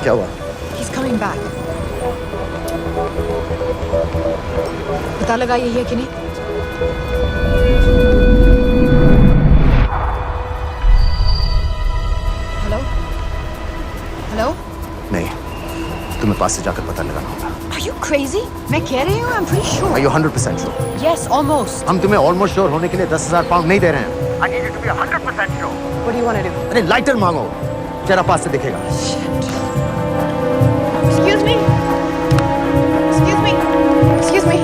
क्या हुआ? He's coming back. पता लगा यही है कि नहीं? हेलो? हेलो? नहीं, तुम्हें पास से जाकर पता लगाना होगा। Are you crazy? मैं कह रही हूँ, I'm pretty sure. Are you 100% sure? Yes, almost. हम तुम्हें almost sure होने के लिए 10,000 पाउंड नहीं दे रहे हैं। I need you to be 100% sure. What do you want to do? अरे लाइटर मांगो, तेरा पास से दिखेगा। Shit. Excuse me? Excuse me? Excuse me?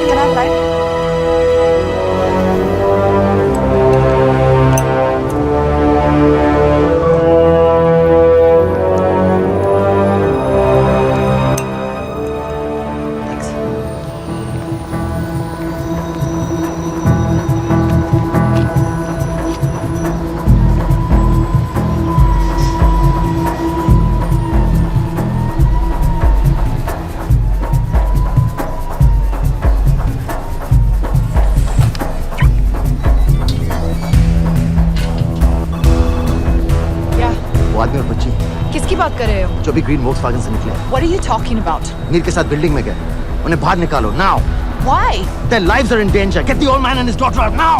Can I have light? Thanks. Yeah. वो आदमी और बच्ची किसकी बात कर रहे हो? जो भी ग्रीन वोक्सवैगन से निकले, What are you talking about? नील के साथ बिल्डिंग में गए, उन्हें बाहर निकालो now. Why? Their lives are in danger. Get the old man and his daughter out now.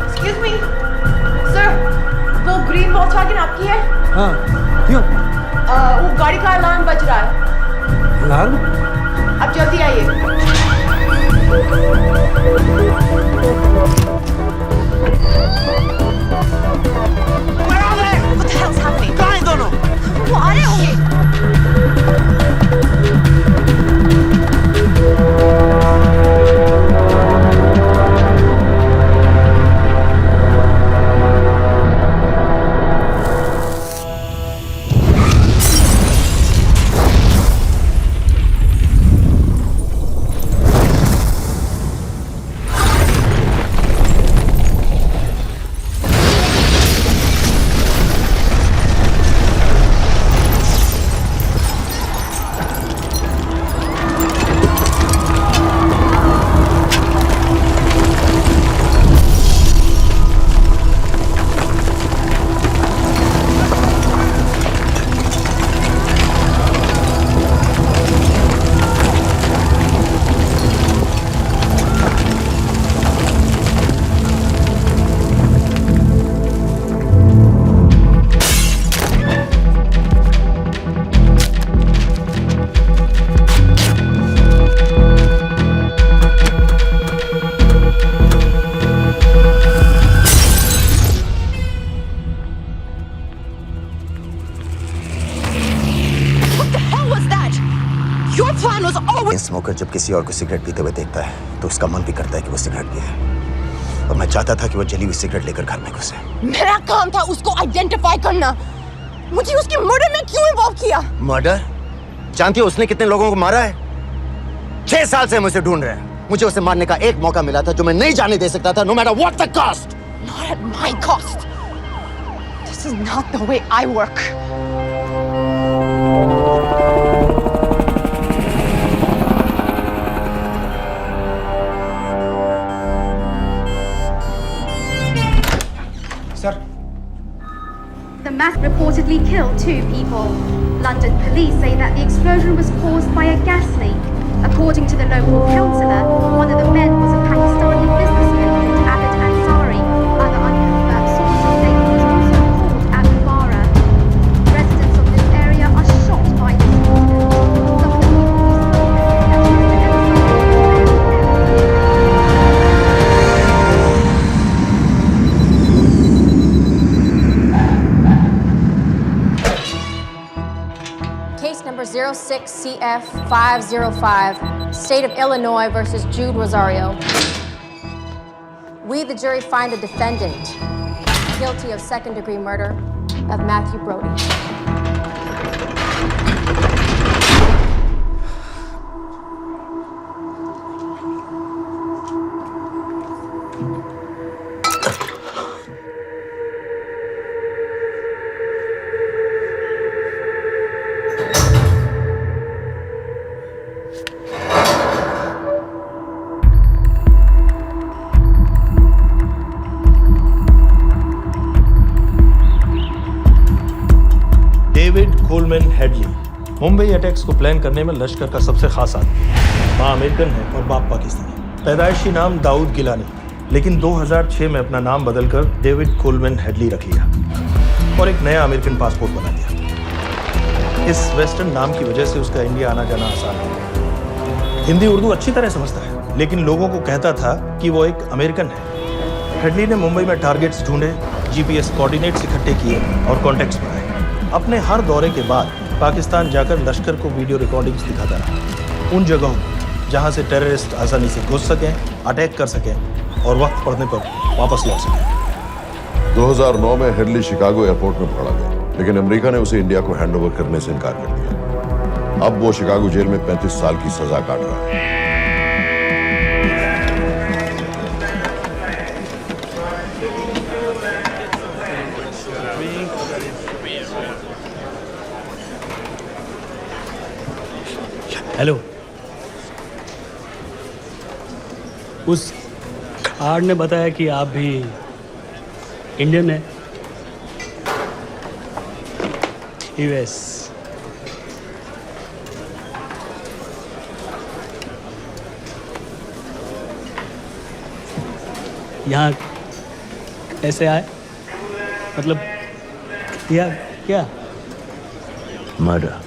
Excuse me, sir. वो ग्रीन वॉल्क्सवैगन आपकी है? हाँ, क्यों? वो गाड़ी का अलार्म बज रहा है। अलार्म? आप जल्दी आइए। What the hell's happening? कहाँ हैं दोनों? वो आ रहे होंगे। Your plan was always. Smoker जब किसी और को सिगरेट पीते हुए देखता है तो उसका मन भी करता है कि वो सिगरेट पिए, और मैं चाहता था कि वो जली हुई सिगरेट लेकर घर में घुसे। मेरा काम था उसको आइडेंटिफाई करना। मुझे उसके मर्डर में क्यों इन्वॉल्व किया? मर्डर? जानती हो उसने कितने लोगों को मारा है? 6 साल से हम उसे ढूंढ रहे हैं। मुझे उसे मारने का एक मौका मिला था जो मैं नहीं जाने दे सकता था, no matter what the cost. Not at my cost. This is not the way I work. Sir. The mass reportedly killed 2 people. London police say that the explosion was caused by a gas leak. According to the local councillor, one of the men was a Pakistani businessman called Abid Ansari. Other unconfirmed sources say he was also called Abu Bara. Residents of this area are shocked by this incident. Some of the people who Case number 06CF505, State of Illinois versus Jude Rosario. We, the jury, find the defendant guilty of second-degree murder of Matthew Brody. Headley Mumbai attacks को plan करने में लश्कर का सबसे खास आदमी। माँ American है और बाप पाकिस्तानी। पैदाइशी नाम दाऊद गिलानी, लेकिन 2006 में अपना नाम बदलकर डेविड कोलमैन हेडली रख लिया और एक नया अमेरिकन पासपोर्ट बना दिया। इस वेस्टर्न नाम की वजह से उसका इंडिया आना जाना आसान है। हिंदी उर्दू अच्छी तरह समझता है, लेकिन लोगों को कहता था कि वो एक अमेरिकन है। हेडली ने मुंबई में टारगेट्स ढूंढे, जीपीएस कोऑर्डिनेट्स इकट्ठे किए और कॉन्टैक्ट्स बनाए। अपने हर दौरे के बाद पाकिस्तान जाकर लश्कर को वीडियो रिकॉर्डिंग्स दिखाता रहा, उन जगहों जहां से टेररिस्ट आसानी से घुस सकें, अटैक कर सकें और वक्त पड़ने पर वापस लौट सकें। 2009 में हेडली शिकागो एयरपोर्ट में पकड़ा गया, लेकिन अमेरिका ने उसे इंडिया को हैंडओवर करने से इनकार कर दिया। अब वो शिकागो जेल में 35 साल की सजा काट रहा है। हेलो, उस कार्ड ने बताया कि आप भी इंडियन है। यूएस। यहाँ कैसे आए? मतलब क्या क्या? मर्डर।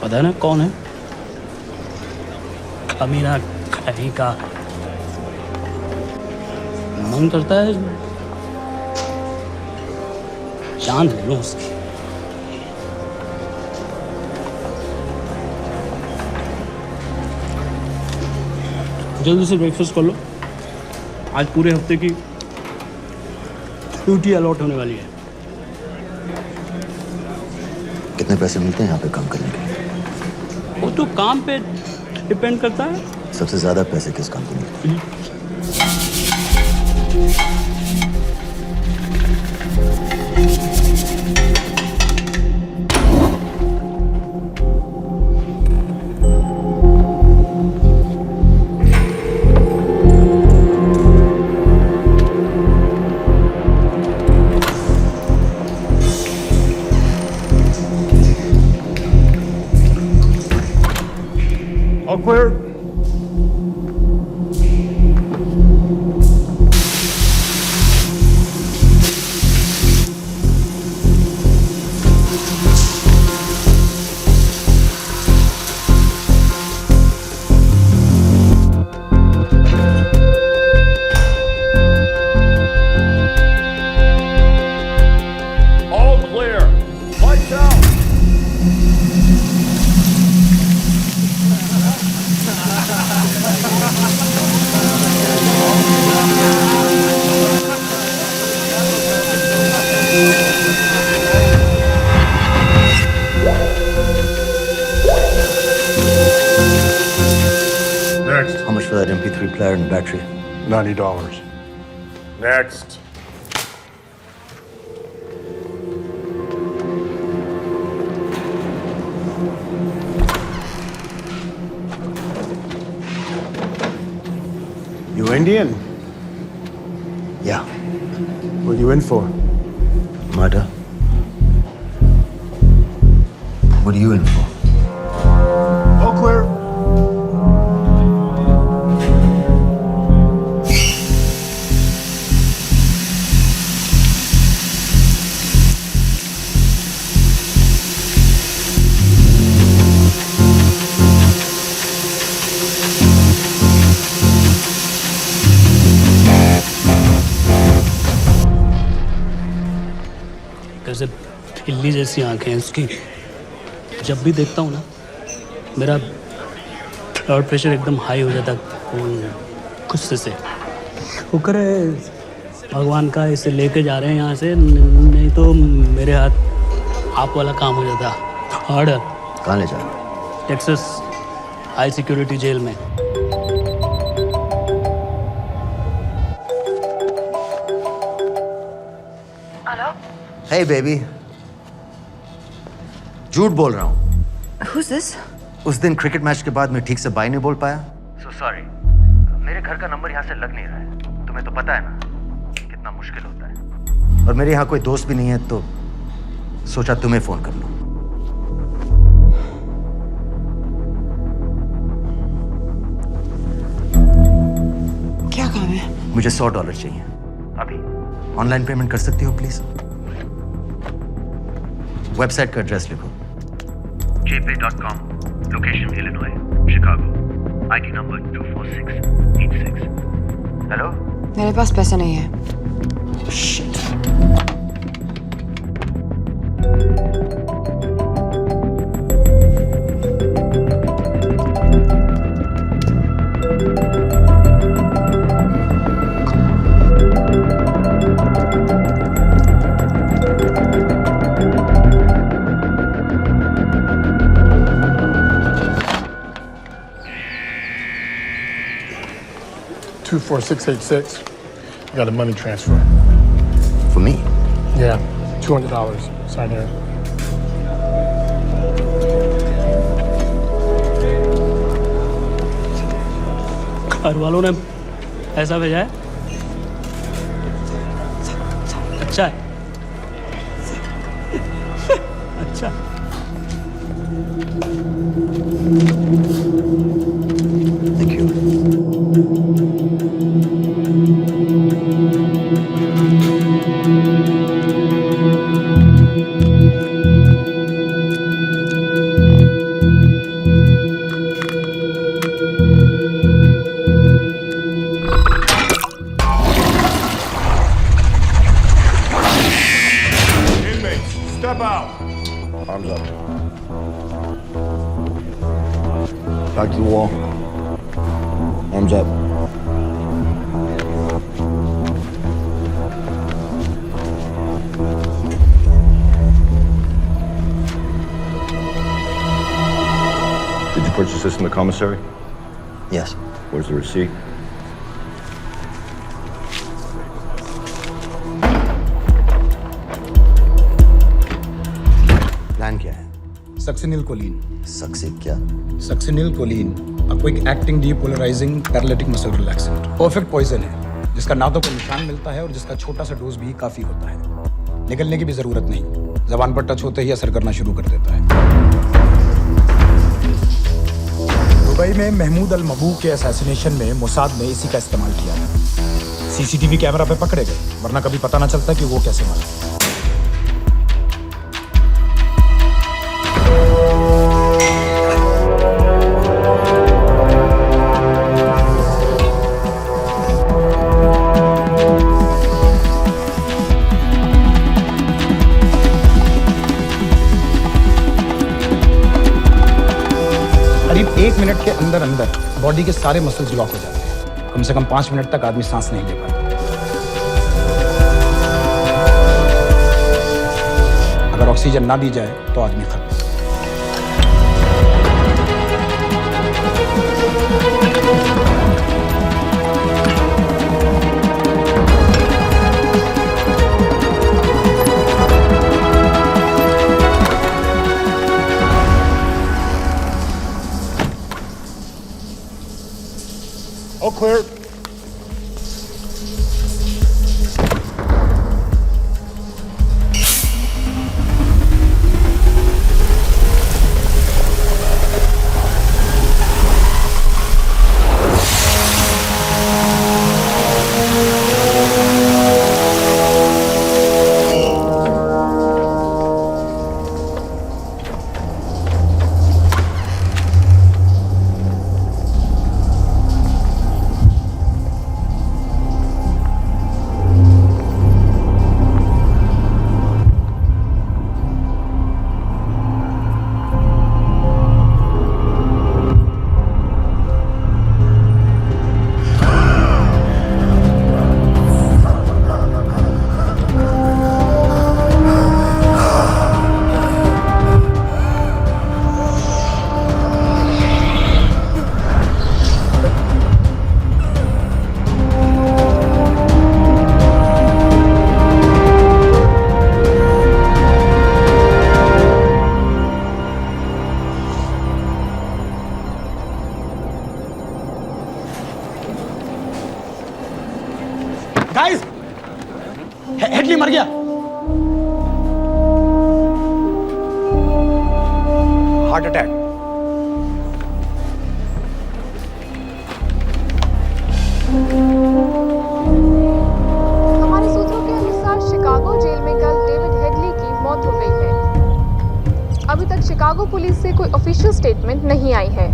पता ना कौन है? अमीना कहीं का। मन करता है जान ले लूं उसकी। जल्दी से ब्रेकफास्ट कर लो, आज पूरे हफ्ते की ड्यूटी अलॉट होने वाली है। कितने पैसे मिलते हैं यहाँ पे काम करने के लिए? वो तो काम पे डिपेंड करता है। सबसे ज्यादा पैसे किस काम को मिलते हैं? All clear? All clear. Lights out. Next. How much for that MP3 player and battery? $90. Next. You Indian? Yeah. What are you in for? Murder. What are you in for? All clear. कैसे बिल्ली जैसी आंखें हैं उसकी। जब भी देखता हूँ ना, मेरा ब्लड प्रेशर एकदम हाई हो जाता है गुस्से से। शुक्र है भगवान का इसे लेके जा रहे हैं यहाँ से, नहीं तो मेरे हाथ आप वाला काम हो जाता। हार्ड। कहाँ ले जा रहे हो? टेक्सास हाई सिक्योरिटी जेल में। Hey baby. झूठ बोल रहा हूँ। Who's this? उस दिन क्रिकेट मैच के बाद मैं ठीक से बाय नहीं बोल पाया। So sorry. मेरे घर का नंबर यहाँ से लग नहीं रहा है। तुम्हें तो पता है ना कितना मुश्किल होता है। और मेरे यहाँ कोई दोस्त भी नहीं है तो सोचा तुम्हें फोन कर लूं। क्या काम है? मुझे $100 चाहिए अभी। ऑनलाइन पेमेंट कर सकती हो प्लीज? वेबसाइट का एड्रेस लिखो। jpay.com, location Illinois, Chicago, ID number 24686। Hello? मेरे पास पैसे नहीं है। Shit. $24686. I got a money transfer. For me? Yeah, $200. Sign here. घर वालों ने ऐसा भेजा है? अच्छा है। अच्छा। Thank you. Inmates, step out. Arms up. Back to the wall. Arms up. Did you purchase this in the commissary? Yes. Where's the receipt? Plan क्या है? Succinyl choline. सक्सेस क्या? Succinyl choline, a quick acting depolarizing paralytic muscle relaxant. Perfect poison है, जिसका ना तो कोई निशान मिलता है और जिसका छोटा सा डोज भी काफी होता है। निकलने की भी जरूरत नहीं, जबान पर टच होते ही असर करना शुरू कर देता है। दुबई में महमूद अल मबू के असैसिनेशन में मोसाद ने इसी का इस्तेमाल किया था। सीसीटीवी कैमरा पे पकड़े गए, वरना कभी पता ना चलता कि वो कैसे मारा। करीब 1 मिनट के अंदर अंदर बॉडी के सारे मसल्स लॉक हो जाते हैं। कम से कम 5 मिनट तक आदमी सांस नहीं ले पाता। अगर ऑक्सीजन ना दी जाए तो आदमी खत्म। All clear. गाइस, हेडली मर गया। Heart attack. हमारे सूत्रों के अनुसार शिकागो जेल में कल डेविड हेडली की मौत हो गई है। अभी तक शिकागो पुलिस से कोई ऑफिशियल स्टेटमेंट नहीं आई है।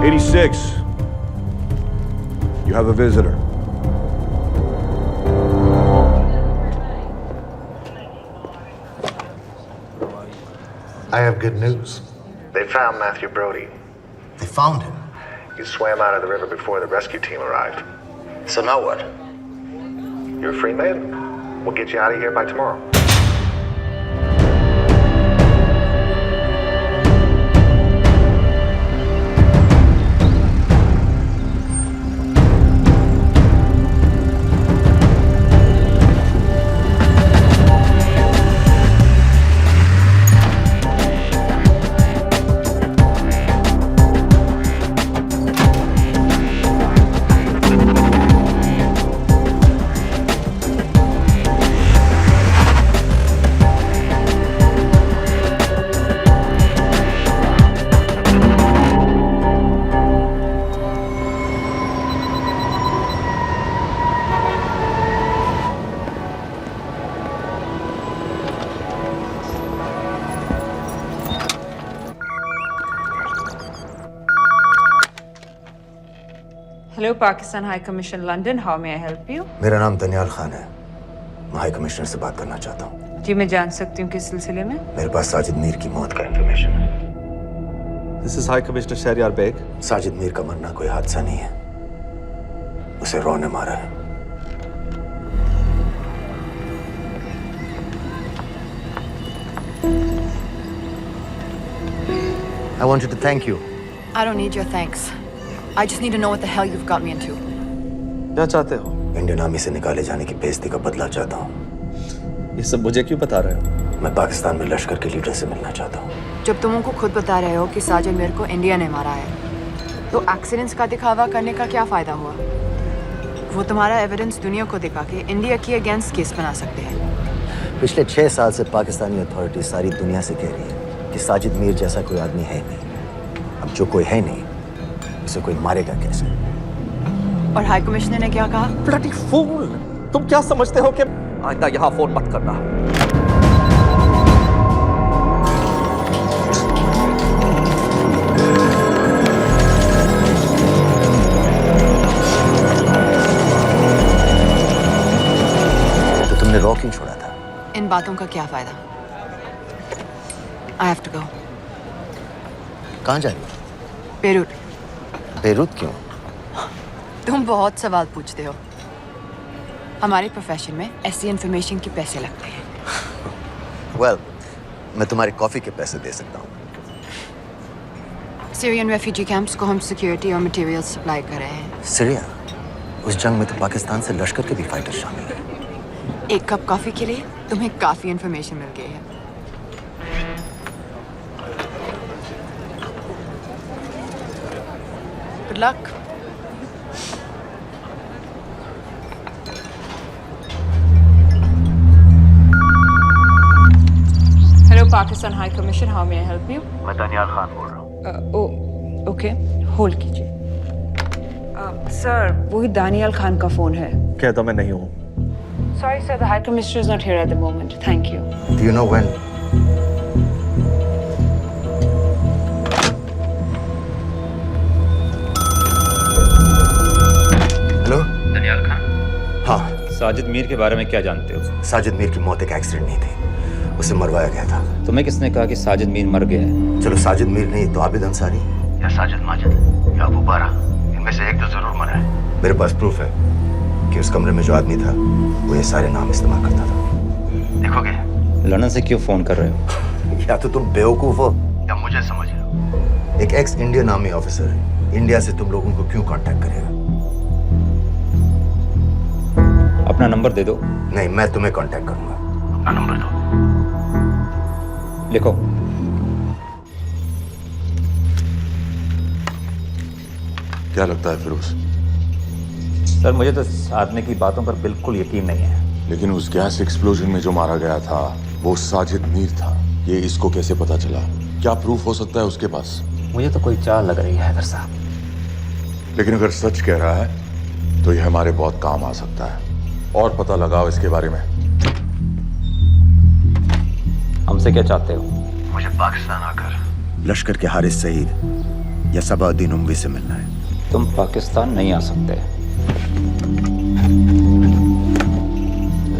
86. You have a visitor. I have good news. They found Matthew Brody. They found him. He swam out of the river before the rescue team arrived. So now what? You're a free man. We'll get you out of here by tomorrow. Hello, Pakistan High Commission, London. How may I help you? मेरा नाम दनियाल खान है। मैं high commissioner से बात करना चाहता हूँ। जी मैं जान सकती हूँ किस सिलसिले में? मेरे पास साजिद मीर की मौत का इंफॉर्मेशन है। This is High Commissioner Shahryar Beg. Sajid Mir का मरना कोई हादसा नहीं है। उसे रॉ ने मारा है। I wanted to thank you. I don't need your thanks. I just need to know what the hell you've got me into. क्या चाहते हो? इंडियन आर्मी से निकाले जाने की बेइज्जती का बदला चाहता हूँ। ये सब मुझे क्यों बता रहे हो? मैं पाकिस्तान में लश्कर के लीडर से मिलना चाहता हूँ। जब तुम उनको खुद बता रहे हो कि साजिद मीर को इंडिया ने मारा है, तो एक्सीडेंट्स का दिखावा करने का क्या फायदा हुआ? वो तुम्हारा एविडेंस दुनिया को दिखा के इंडिया की अगेंस्ट केस बना सकते हैं। पिछले 6 साल से पाकिस्तानी अथॉरिटी सारी दुनिया से कह रही है कि साजिद मीर जैसा कोई आदमी है नहीं। अब जो कोई है नहीं, उसे कोई मारेगा कैसे? और हाई कमिश्नर ने क्या कहा? Bloody fool! तुम क्या समझते हो कि आइंदा यहाँ फोन मत करना। तो तुमने रॉ क्यों छोड़ा था? इन बातों का क्या फायदा? I have to go. कहाँ जा रही हो? बेरूट। बेरूत क्यों? तुम बहुत सवाल पूछते हो। हमारे प्रोफेशन में ऐसी इन्फॉर्मेशन के पैसे लगते हैं। Well, मैं तुम्हारी कॉफी के पैसे दे सकता हूँ। सीरियन रेफ्यूजी कैंप्स को हम सिक्योरिटी और मटेरियल्स सप्लाई कर रहे हैं। सीरिया? उस जंग में तो पाकिस्तान से लश्कर के भी फाइटर शामिल हैं। एक कप कॉफी के लिए तुम्हें काफी इन्फॉर्मेशन मिल गई है। Good luck. Hello, Pakistan High Commission. How may I help you? मैं दनियाल खान बोल रहा हूँ। ओके, होल्ड कीजिए। सर, वही दानियाल खान का फोन है। कहता मैं नहीं हूँ। Sorry, sir. The High Commissioner is not here at the moment. Thank you. Do you know when? Hello? Daniyal Khan, हाँ, साजिद मीर के बारे में क्या जानते हो? साजिद मीर की मौत एक एक्सीडेंट नहीं थी, उसे मरवाया गया था। तुम्हें किसने कहा कि साजिद मीर मर गया है? चलो साजिद मीर नहीं तो आबिद अंसारी या साजिद माजिद या अबू बारा, इनमें से एक तो जरूर मरा है। मेरे पास प्रूफ है कि उस कमरे में जो आदमी था वो ये सारे नाम इस्तेमाल करता था। देखोगे? लंदन से क्यों फोन कर रहे हो? या तो तुम बेवकूफ हो या मुझे समझ रहे हो। एक x Indian army officer India से तुम लोगों को क्यों कांटेक्ट करेगा? अपना नंबर दे दो। नहीं, मैं तुम्हें कांटेक्ट करूंगा। अपना नंबर दो। लिखो। क्या लगता है फिरोज? सर मुझे तो साधने की बातों पर बिल्कुल यकीन नहीं है। लेकिन उस गैस एक्सप्लोजन में जो मारा गया था वो साजिद मीर था। ये इसको कैसे पता चला? क्या प्रूफ हो सकता है उसके पास? मुझे तो कोई चाल लग रही है हैदर साहब। लेकिन अगर सच कह रहा है तो ये हमारे बहुत काम आ सकता है। और पता लगाओ इसके बारे में। हमसे क्या चाहते हो? मुझे पाकिस्तान आकर लश्कर के हारिस सईद या सबाउद्दीन उमवी से मिलना है। तुम पाकिस्तान नहीं आ सकते।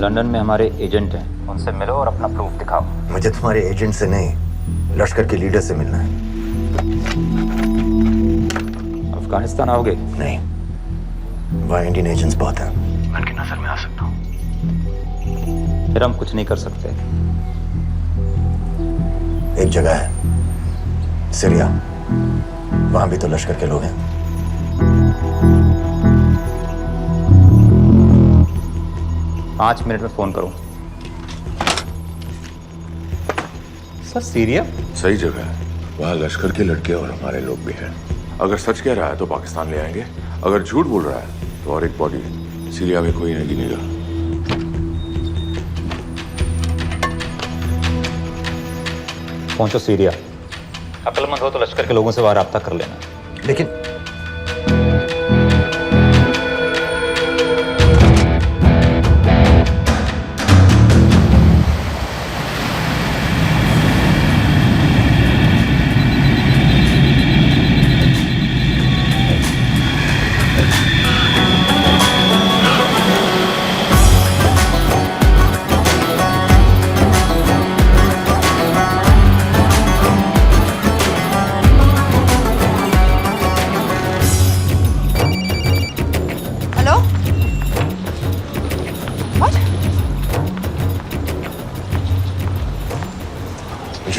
लंदन में हमारे एजेंट हैं, उनसे मिलो और अपना प्रूफ दिखाओ। मुझे तुम्हारे एजेंट से नहीं, लश्कर के लीडर से मिलना है। अफगानिस्तान आओगे? नहीं, वहाँ इंडियन एजेंट्स बहुत हैं। मैं उनकी नजर में आ सकता हूँ। फिर हम कुछ नहीं कर सकते। एक जगह है सीरिया, वहां भी तो लश्कर के लोग हैं। पाँच मिनट में फोन करो। सर सीरिया सही जगह है, वहाँ लश्कर के लड़के और हमारे लोग भी हैं। अगर सच कह रहा है तो पाकिस्तान ले आएंगे, अगर झूठ बोल रहा है तो और एक बॉडी सीरिया में कोई नहीं गिनेगा। पहुंचो सीरिया। अक्लमंद हो तो लश्कर के लोगों से वहां राब्ता कर लेना। लेकिन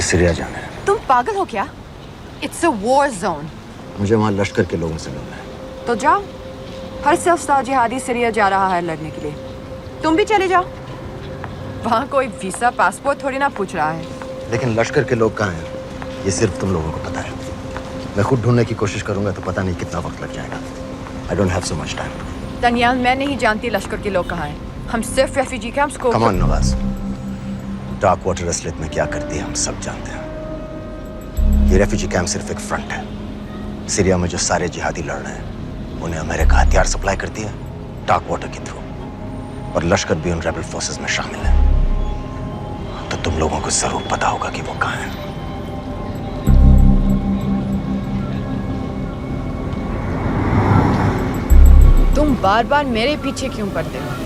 सीरिया जाना है। तुम पागल हो क्या? It's a war zone. मुझे वहाँ लश्कर के लोगों से मिलना है। तो जाओ। हर सफ्ताह जिहादी सीरिया जा रहा है लड़ने के लिए। तुम भी चले जाओ। वहाँ कोई वीसा पासपोर्ट थोड़ी ना पूछ रहा है। लेकिन लश्कर के लोग कहाँ हैं ये सिर्फ तुम लोगों को पता है। मैं खुद ढूंढने की कोशिश करूंगा तो पता नहीं कितना वक्त लग जाएगा। I don't have so much time. Daniyal, मैं नहीं जानती लश्कर के लोग कहाँ हैं। हम सिर्फ रेफ्यूजी कैंप्स को। Come on Nawaz, dark water असलियत में क्या करती है हम सब जानते हैं। ये रेफ्यूजी कैंप सिर्फ एक फ्रंट है। सीरिया में जो सारे जिहादी लड़ रहे हैं उन्हें अमेरिका हथियार सप्लाई करती है डार्क वाटर के थ्रू, और लश्कर भी उन रेबल फोर्सेस में शामिल है। तो तुम लोगों को जरूर पता होगा कि वो कहाँ है। तुम बार बार मेरे पीछे क्यों पड़ते हो?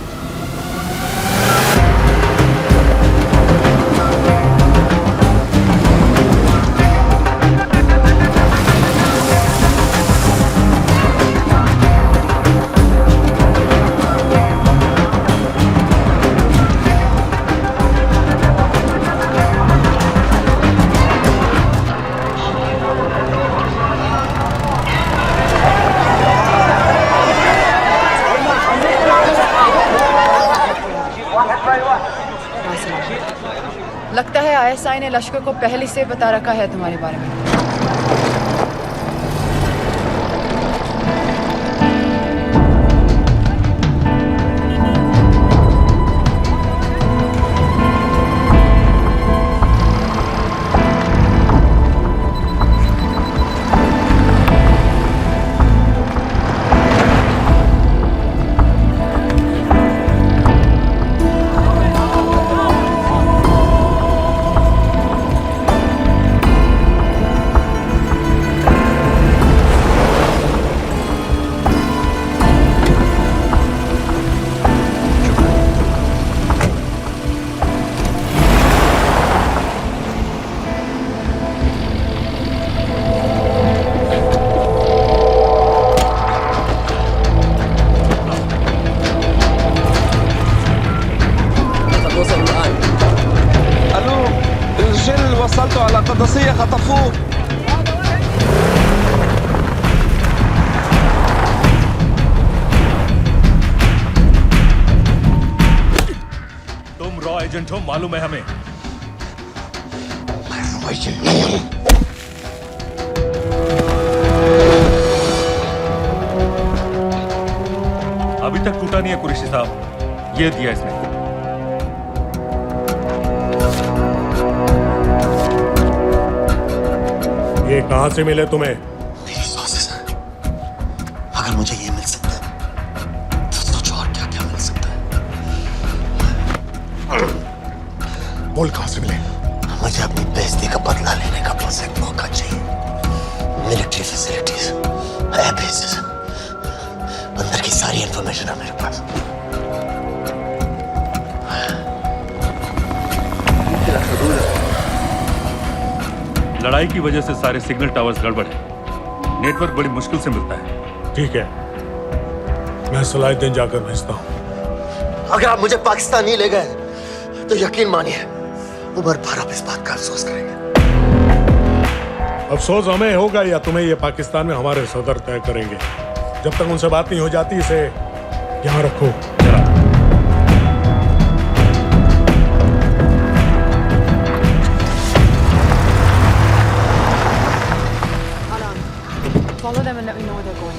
लगता है आईएसआई ने लश्कर को पहले से बता रखा है तुम्हारे बारे में। तुम रॉ एजेंट हो, मालूम है हमें। मैं एजेंट नहीं हूं। ये दिया इसने। ये कहां से मिले तुम्हें? मेरी सॉसेस हैं। अगर मुझे ये मिल सकता है तो सोचो और क्या क्या मिल सकता है। बोल कहां से मिले? मुझे अपनी बेइज्जती का बदला लेने का बस एक मौका चाहिए। मिलिट्री फैसिलिटीज, एयर बेसेस, अंदर की सारी इंफॉर्मेशन है मेरे पास। लड़ाई की वजह से सारे सिग्नल टावर्स गड़बड़ है। नेटवर्क बड़ी मुश्किल से मिलता है। ठीक है, मैं सलाहुद्दीन जाकर भेजता हूं। अगर आप मुझे पाकिस्तान नहीं ले गए तो यकीन मानिए उमर भर आप इस बात का अफसोस करेंगे। अफसोस हमें होगा या तुम्हें ये पाकिस्तान में हमारे सदर तय करेंगे। जब तक उनसे बात नहीं हो जाती इसे यहाँ रखो। Follow them and let me know where they're going.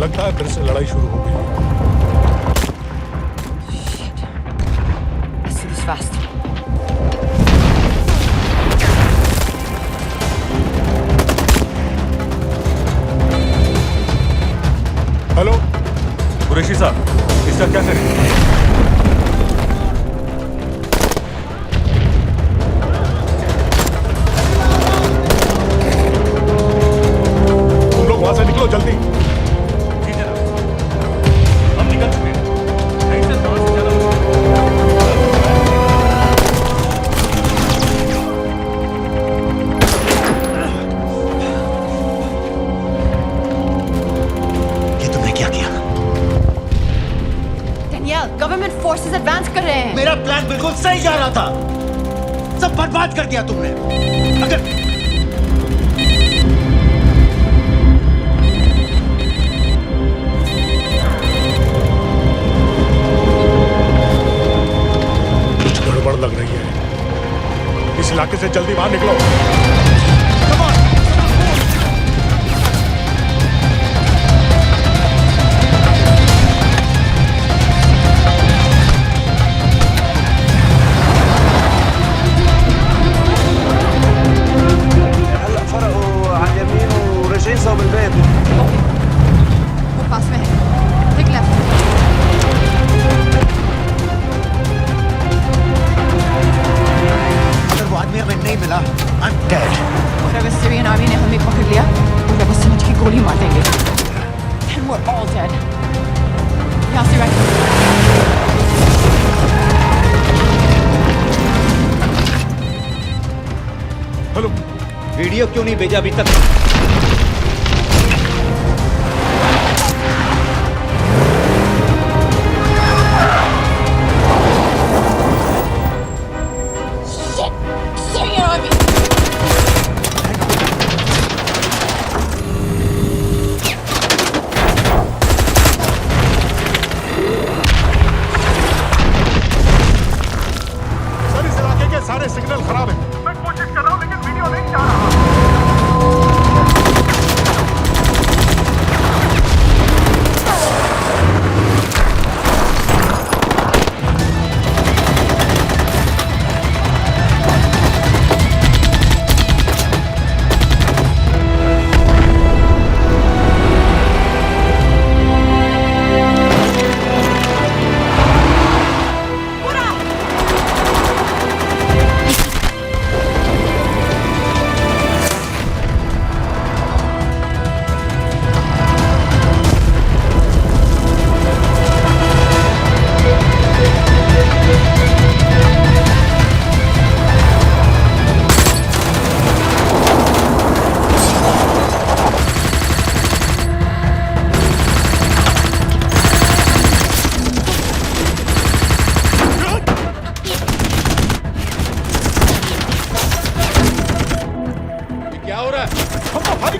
लगता है फिर से लड़ाई शुरू हो गई। Let's do this fast. Hello Qureshi साहब, इसका क्या करें? तुम लोग वहां से निकलो जल्दी। जी जनाब, हम निकल चुके हैं। नहीं सर, कहां से जाना ये तुमने क्या किया? Danielle, गवर्नमेंट फोर्सेस एडवांस कर रहे हैं। मेरा प्लान बिल्कुल सही जा रहा था, सब बर्बाद कर दिया तुमने। अगर कुछ गड़बड़ लग रही है, इस इलाके से जल्दी बाहर निकलो। वो पास में है। Take left. अगर वो आदमी हमें नहीं मिला, I'm dead. और अगर सीरियन आर्मी ने हमें पकड़ लिया तो वो समझ के गोली मार देंगे। And we're all dead. यहाँ से हेलो, वीडियो क्यों नहीं भेजा अभी तक? Syrian army. सर इस इलाके के सारे सिग्नल खराब हैं। मैं कोशिश कर रहा हूं लेकिन वीडियो नहीं जा रहा।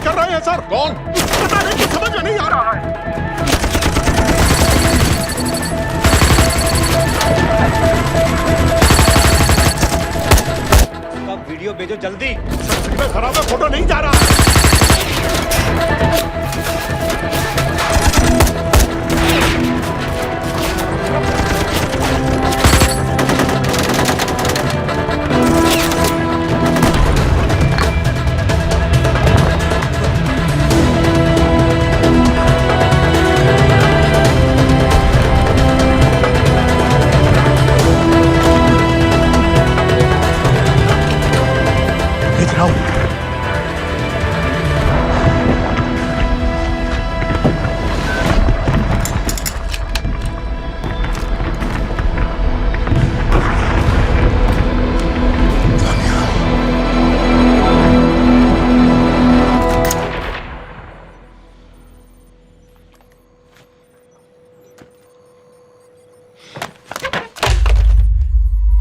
कर रहे हैं सर। कौन? पता नहीं, कुछ समझ में नहीं आ रहा है। वीडियो भेजो जल्दी। सिग्नल खराब है, फोटो नहीं जा रहा।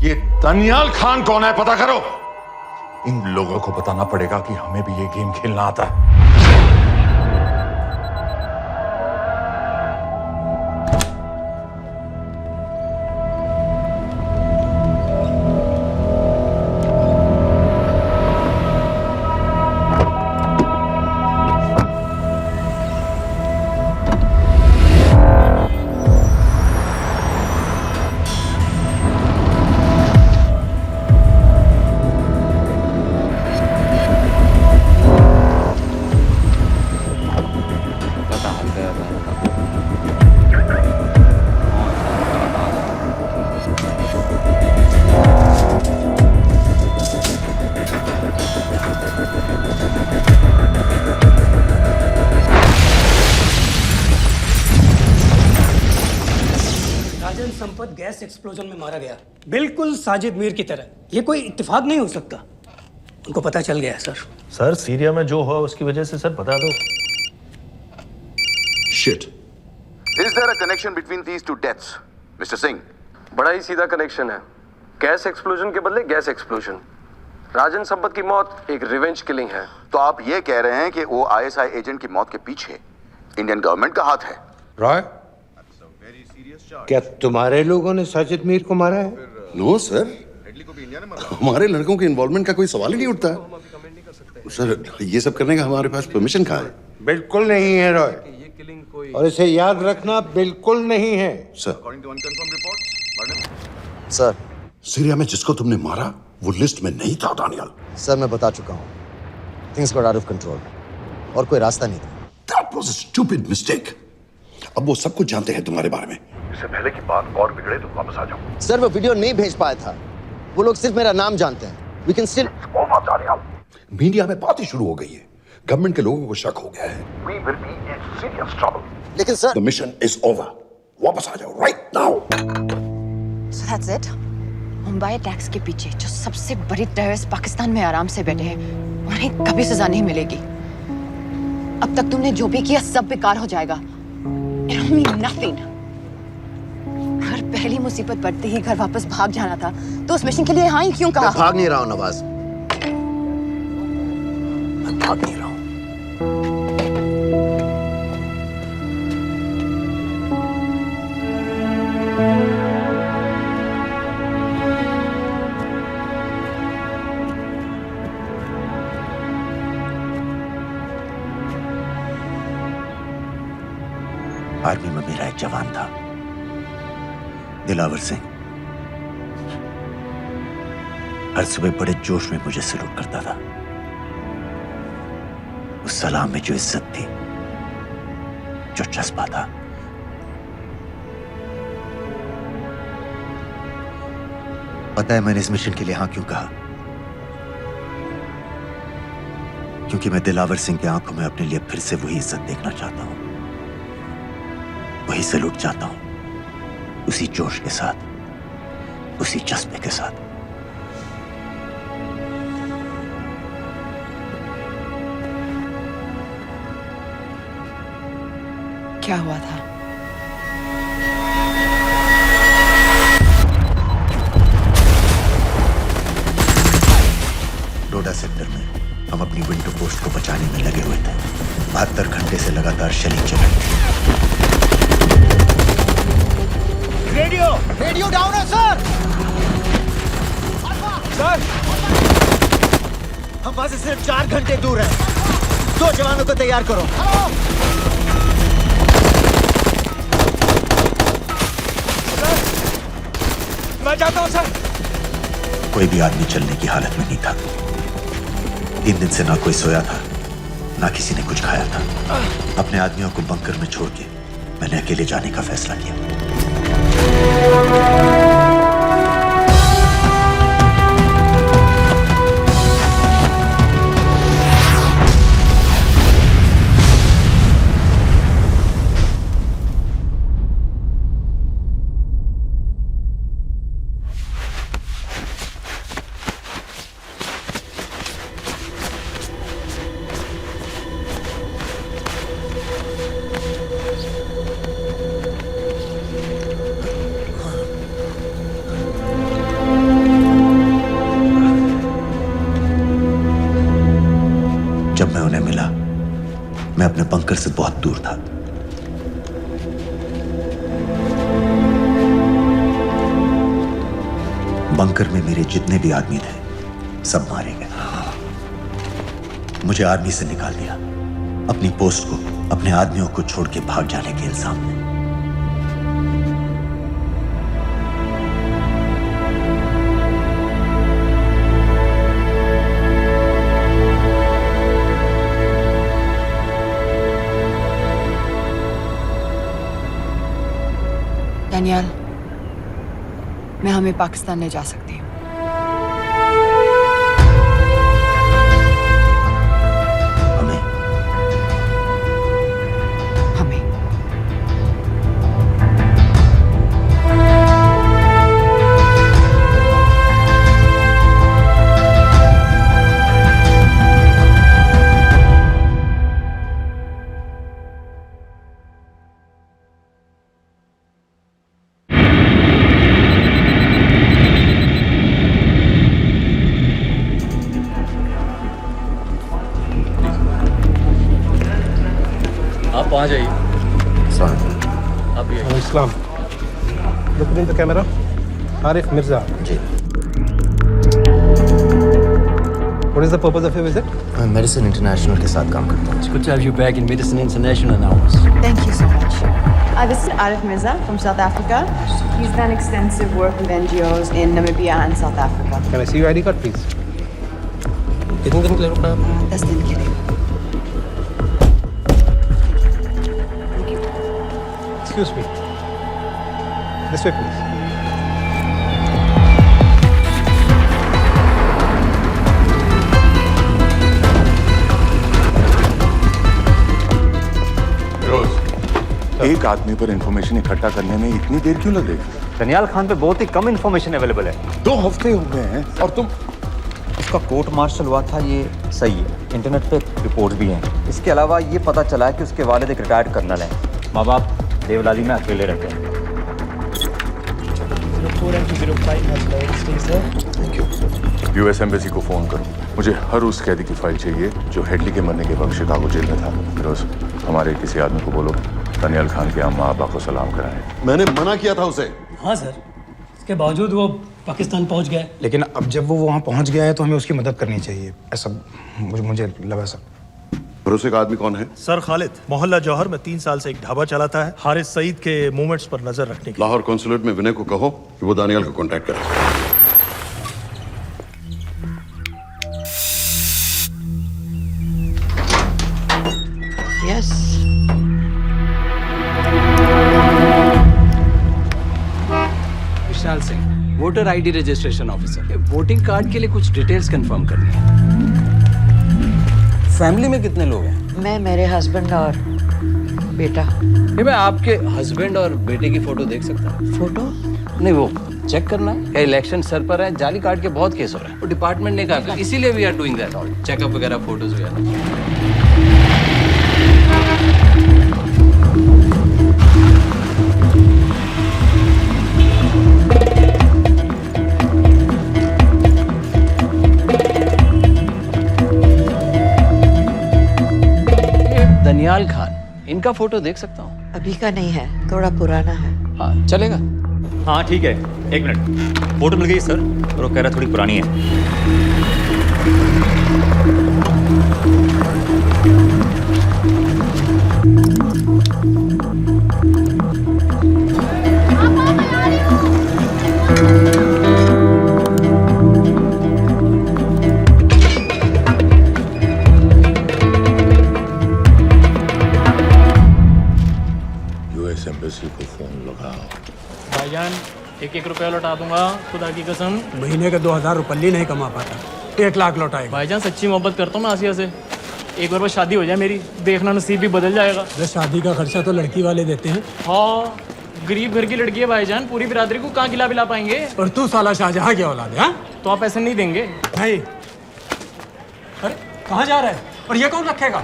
ये दनियाल खान कौन है, पता करो। इन लोगों को बताना पड़ेगा कि हमें भी ये गेम खेलना आता है। राजन संपत गैस एक्सप्लोजन में मारा गया, बिल्कुल साजिद मीर की तरह। ये कोई इत्तेफाक नहीं हो सकता। उनको पता चल गया है सर। सर सीरिया में जो हुआ उसकी वजह से सर बता दो। Shit. Is there a connection between these two deaths, Mr. Singh? बड़ा ही सीधा कनेक्शन है। गैस एक्सप्लोजन के बदले गैस एक्सप्लोजन। राजन संपत की मौत एक रिवेंज किलिंग है। तो आप ये कह रहे हैं कि वो आईएसआई एजेंट की मौत के पीछे इंडियन गवर्नमेंट का हाथ है? रॉय, क्या तुम्हारे लोगों ने साजिद मीर को मारा है? नो सर, हमारे लड़कों के इन्वॉल्वमेंट का कोई सवाल ही नहीं उठता। सर, ये सब करने का हमारे पास परमिशन कहाँ है? बिल्कुल नहीं है रॉय, और इसे याद रखना बिल्कुल नहीं है। सर, सर, सीरिया में जिसको तुमने मारा वो लिस्ट में नहीं था दानियाल। सर मैं बता चुका हूँ, things got out of control और कोई रास्ता नहीं था। That was a stupid mistake. अब वो सब कुछ जानते हैं तुम्हारे बारे में। इससे पहले की बात और बिगड़े तो वापस आ जाओ। सर वो वीडियो नहीं भेज पाया था, वो लोग सिर्फ मेरा नाम जानते हैं। We can still... मीडिया में बात ही शुरू हो गई है, गवर्नमेंट के लोगों को शक हो गया है। We will be in serious trouble. लेकिन sir, The mission is over. वापस आ जाओ right now. So that's it? Mumbai attacks के पीछे जो सबसे बड़ी टेररिस्ट पाकिस्तान में आराम से बैठे हैं, उन्हें कभी सजा नहीं मिलेगी। अब तक तुमने जो भी किया सब बेकार हो जाएगा। It'll mean nothing. अगर पहली मुसीबत पड़ते ही घर वापस भाग जाना था, तो उस मिशन के लिए हाँ ही क्यों कहा? मैं भाग नहीं रहा हूँ नवाज, मैं भाग नहीं रहा हूँ। आर्मी में मेरा एक जवान था, दिलावर सिंह। हर सुबह बड़े जोश में मुझे सलूट करता था। उस सलाम में जो इज्जत थी, जो जज्बा था, पता है मैंने इस मिशन के लिए हाँ क्यों कहा? क्योंकि मैं दिलावर सिंह की आंखों में अपने लिए फिर से वही इज्जत देखना चाहता हूं, वही सलूट चाहता हूं, उसी जोश के साथ, उसी जज्बे के साथ। क्या हुआ था? डोडा सेक्टर में हम अपनी विंडो पोस्ट को बचाने में लगे हुए थे। 72 घंटे से लगातार शेलिंग चल रही थी। रेडियो डाउन है सर। सर हम वहां से सिर्फ 4 घंटे दूर हैं। 2 जवानों को तैयार करो। मैं जाता हूं सर। कोई भी आदमी चलने की हालत में नहीं था। 3 दिन से ना कोई सोया था, ना किसी ने कुछ खाया था। अपने आदमियों को बंकर में छोड़ के मैंने अकेले जाने का फैसला किया। जब मैं उन्हें मिला, मैं अपने बंकर से बहुत दूर था। बंकर में मेरे जितने भी आदमी थे, सब मारे गए। मुझे आर्मी से निकाल दिया, अपनी पोस्ट को, अपने आदमियों को छोड़ के भाग जाने के इल्जाम में। डैनियल, मैं हमें पाकिस्तान ले जा सकती हूँ। हमें? हमें। आप वहाँ जाइए। आप भी आइए। Islam. Look in the camera. Arif Mirza. जी। What is the purpose of your visit? मैं मेडिसिन इंटरनेशनल के साथ काम करता हूँ। It's good to have you back in Medicine International now. Thank you so much. This is Arif Mirza from South Africa. He's done extensive work with NGOs in Namibia and South Africa. Can I see your ID card, please? कितने दिन के लिए रुकना है? 10 दिन के लिए। Excuse me. This way, please. एक आदमी पर इंफॉर्मेशन इकट्ठा करने में इतनी देर क्यों लग रही? दनियाल खान पे बहुत ही कम इंफॉर्मेशन अवेलेबल है। 2 हफ्ते हो गए हैं और तुम। उसका कोर्ट मार्शल हुआ था, ये सही है। इंटरनेट पे रिपोर्ट भी हैं। इसके अलावा ये पता चला है कि उसके वालिद एक रिटायर्ड कर्नल हैं। माँ बाप देवलाली में अकेले रहते हैं। Thank you. यूएस एम्बेसी को फोन करो। मुझे हर उस कैदी की फाइल चाहिए जो हेडली के मरने के वक्त शिकागो जेल में था। फिरोज, हमारे किसी आदमी को बोलो दनियाल खान के अम्मा अब्बा को सलाम कराएं। मैंने मना किया था उसे। हाँ सर, इसके बावजूद वो पाकिस्तान पहुंच गए। लेकिन अब जब वो वहाँ पहुँच गया है तो हमें उसकी मदद करनी चाहिए, ऐसा मुझे लगा सर। भरोसे का आदमी कौन है? सर खालिद, मोहल्ला जौहर में 3 साल से एक ढाबा चलाता है। हारिस सईद के मूवमेंट्स पर नजर रखने के लिए। लाहौर कॉन्सुलेट में विनय को कहो कि वो दानियाल को कांटेक्ट करे। Yes. Vishal Singh, voter ID registration officer. Voting card के लिए कुछ डिटेल्स कंफर्म करनी है। फैमिली में कितने लोग हैं? मैं, मेरे हस्बैंड और बेटा। ये मैं आपके हस्बैंड और बेटे की फोटो देख सकता हूँ? फोटो? नहीं, वो चेक करना है। क्या इलेक्शन सर पर है? जाली कार्ड के बहुत केस हो रहे हैं। वो डिपार्टमेंट ने कहा, इसीलिए we are doing that all checkup वगैरह, फोटोज वगैरह। दनियाल खान, इनका फोटो देख सकता हूँ? अभी का नहीं है, थोड़ा पुराना है। हाँ, चलेगा। हाँ ठीक है, 1 मिनट। फोटो मिल गई सर, और वो कह रहा थोड़ी पुरानी है। एक एक रुपया लौटा दूंगा, खुदा की कसम। महीने का 2000 रुपये नहीं कमा पाता, 1 लाख लौटाएगा। भाईजान सच्ची मोहब्बत करता हूँ मैं आसिया से, एक बार बस शादी हो जाए मेरी, देखना नसीब भी बदल जाएगा। बस शादी का खर्चा तो लड़की वाले देते हैं। हाँ, गरीब घर की लड़की है भाईजान, पूरी बिरादरी को कहाँ खिला पिला पाएंगे। और तू साला शाहजहां की औलाद है? तो आप ऐसे नहीं देंगे? नहीं। अरे कहाँ जा रहा है? और ये कौन रखेगा?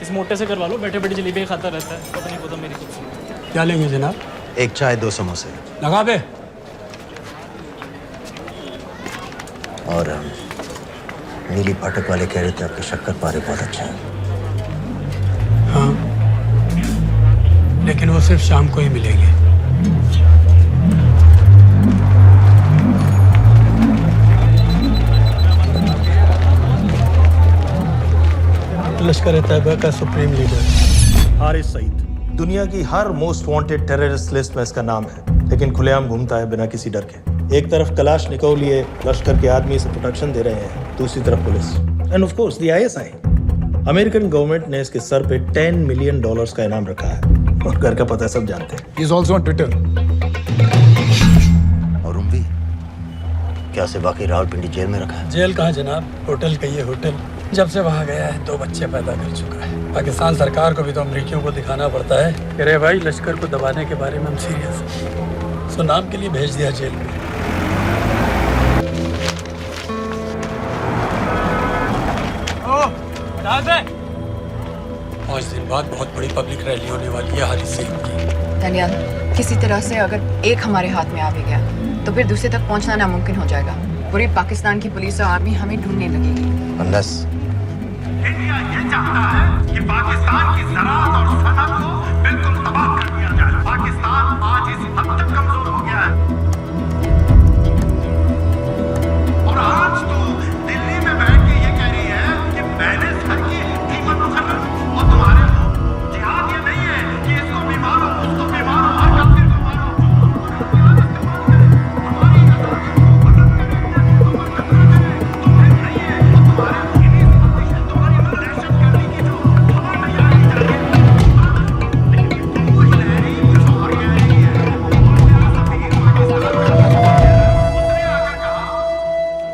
इस मोटे से करवा लो, बैठे बैठे जलेबी खाता रहता है, पता नहीं मेरी कुछ। क्या लेंगे जनाब? एक चाय 2 समोसे लगा बे। और नीली पाठक वाले कह रहे थे आपके शक्कर पारे बहुत अच्छे हैं। हाँ, लेकिन वो सिर्फ शाम को ही मिलेंगे। लश्कर तैयबा का सुप्रीम लीडर हारिस सईद, दुनिया की हर मोस्ट वांटेड टेररिस्ट लिस्ट में इसका नाम है, लेकिन खुलेआम घूमता है बिना किसी डर के। एक तरफ कलाशनिकोव लिए लश्कर के आदमी इसे प्रोटेक्शन दे रहे हैं, दूसरी तरफ police end of course the ISI. American government ने इसके सर पे $10 मिलियन का इनाम रखा है, और घर का पता सब जानते हैं। He is also on Twitter. और उम्वी क्या से वाकई रावलपिंडी जेल में रखा है? जेल कहाँ जनाब, होटल कहिए होटल। जब से वहाँ गया है 2 बच्चे पैदा कर चुका है। पाकिस्तान सरकार को भी तो अमरीकियों को दिखाना पड़ता है। अरे भाई, लश्कर को दबाने के बारे में हम सीरियस हैं। सो नाम के लिए भेज दिया जेल में। 5 दिन बाद बहुत बड़ी पब्लिक रैली होने वाली है हारिस सईद की। दानियाल, किसी तरह से अगर एक हमारे हाथ में आ भी गया तो फिर दूसरे तक पहुंचना नामुमकिन हो जाएगा। पूरी पाकिस्तान की पुलिस और आर्मी हमें ढूंढने लगेगी। अनलेस इंडिया ये चाहता है कि पाकिस्तान की ज़राअत और सनअत को बिल्कुल तबाह कर दिया जाए। पाकिस्तान आज इस हद तक कमजोर हो गया है, और आज तो दिल्ली में बैठ के ये कह रही है कि मैंने सर की कीमत मुकर्रर की। और तुम्हारे लोग, जिहाद ये नहीं है कि इसको भी मारो, उसको भी मारो, हर काफिर को मारो।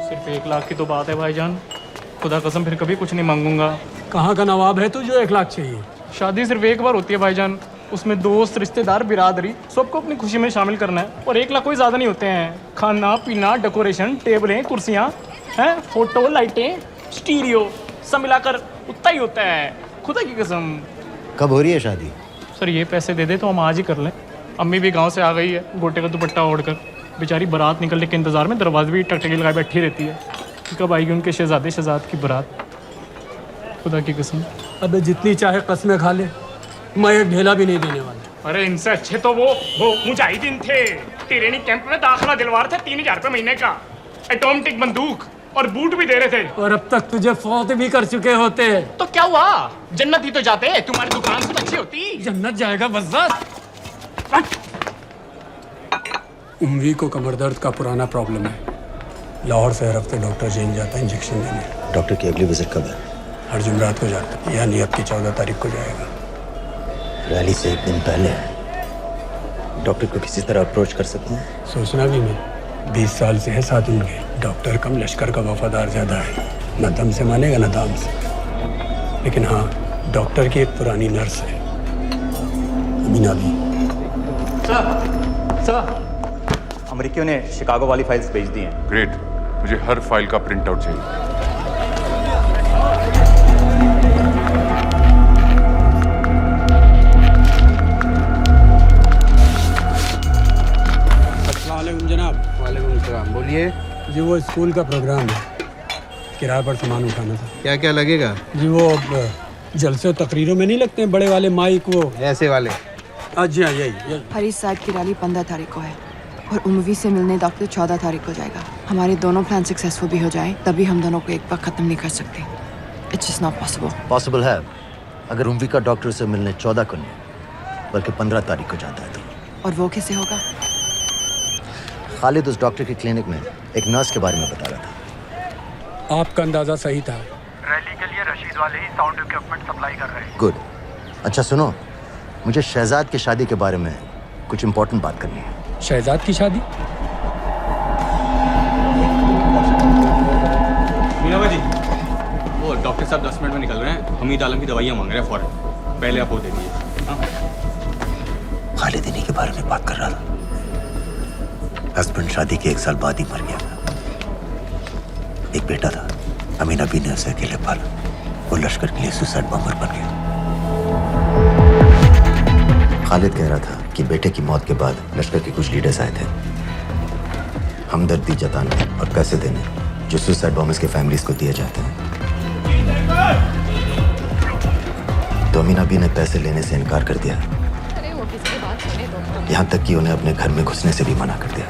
सिर्फ 1 लाख की तो बात है भाईजान, खुदा कसम फिर कभी कुछ नहीं मांगूंगा। कहाँ का नवाब है तू जो 1 लाख चाहिए? शादी सिर्फ एक बार होती है भाईजान, उसमें दोस्त रिश्तेदार बिरादरी सबको अपनी खुशी में शामिल करना है, और 1 लाख कोई ज़्यादा नहीं होते हैं। खाना पीना, डेकोरेशन, टेबलें, कुर्सियाँ हैं, फोटो, लाइटें, स्टीरियो, सब मिलाकर उतना ही होता है, खुदा की कसम। कब हो रही है शादी? सर ये पैसे दे दे तो हम आज ही कर लें। अम्मी भी गांव से आ गई है, गोटे का दुपट्टा ओढ़कर, बेचारी बारात निकलने के इंतजार में दरवाजे भी टकटकी लगाए बैठी रहती है कि कब आएगी उनके शहजाद की बारात, खुदा की कसम। अबे जितनी चाहे कस्में खा ले, मैं एक ढेला भी नहीं देने वाला। अरे इनसे अच्छे तो वो मुजाहिदीन थे, तिरेनी कैंप में दाखिला दिलवा रहे थे 3000 रुपये महीने का, एटॉमिक बंदूक और बूट भी दे रहे थे। और अब तक तुझे फौत भी कर चुके होते। तो क्या हुआ, जन्नत ही तो जाते, तुम्हारी दुकान से अच्छी होती। जन्नत जाएगा बस। उम्वी को कमर दर्द का पुराना प्रॉब्लम है, लाहौर से हर हफ्ते डॉक्टर जैन जाता है इंजेक्शन देने। डॉक्टर की अगली विजिट कब है? हर जुमरात को जाता है, यानी अब की 14 तारीख को जाएगा। रैली से 1 दिन पहले डॉक्टर को किसी तरह अप्रोच कर सकते हैं? सोचना भी नहीं, 20 साल से है साथ उनके। डॉक्टर कम लश्कर का वफादार ज़्यादा है, न दम से मानेगा न दाम से। लेकिन हाँ, डॉक्टर की एक पुरानी नर्स है, अमीना भी। सर, अमेरिकियों ने शिकागो वाली फाइल्स भेज दी हैं। ग्रेट, मुझे हर फाइल का प्रिंट आउट चाहिए। जनाब। वालेकुम सलाम, बोलिए। जी वो स्कूल का प्रोग्राम है, किराए पर सामान उठाना था। क्या क्या लगेगा? जी वो जलसे और तकरीरों में नहीं लगते हैं बड़े वाले माइक, वो ऐसे वाले? जी हाँ, यही। हरीश साहब की रैली 15 तारीख को है, और उम्वी से मिलने डॉक्टर 14 तारीख को जाएगा। हमारे दोनों प्लान सक्सेसफुल भी हो जाए तभी हम दोनों को एक बार ख़त्म नहीं कर सकते। It's just not possible. Possible है अगर उम्वी का डॉक्टर से मिलने 14 को नहीं बल्कि 15 तारीख को जाता है तो। और वो कैसे होगा? खालिद उस डॉक्टर की क्लिनिक में एक नर्स के बारे में बता रहा था। आपका अंदाजा सही था। रैली के लिए रशीद वाले ही साउंड इक्विपमेंट सप्लाई कर रहे हैं। गुड। अच्छा सुनो, मुझे शहजाद की शादी के बारे में कुछ इंपॉर्टेंट बात करनी है। शहजाद की शादी? मीनाबा जी, वो डॉक्टर साहब 10 मिनट में निकल रहे हैं। हमीद आलम की दवाइयाँ मांग रहे हैं फौरन। पहले आप वो दे दीजिए। खालिद इन्हीं के बारे में बात कर रहा था। हस्बैंड शादी के 1 साल बाद ही मर गया। एक बेटा था, अमीना भी ने उसे अकेले पाला। वो लश्कर के लिए सुसाइड बॉम्बर बन गया। खालिद कह रहा था कि बेटे की मौत के बाद लश्कर के कुछ लीडर्स आए थे हमदर्दी जताने और पैसे देने, जो सुसाइड बॉम्बर्स के फैमिलीज को दिए जाते हैं। तो अमीना भी ने पैसे लेने से इनकार कर दिया। यहाँ तक कि उन्हें अपने घर में घुसने से भी मना कर दिया।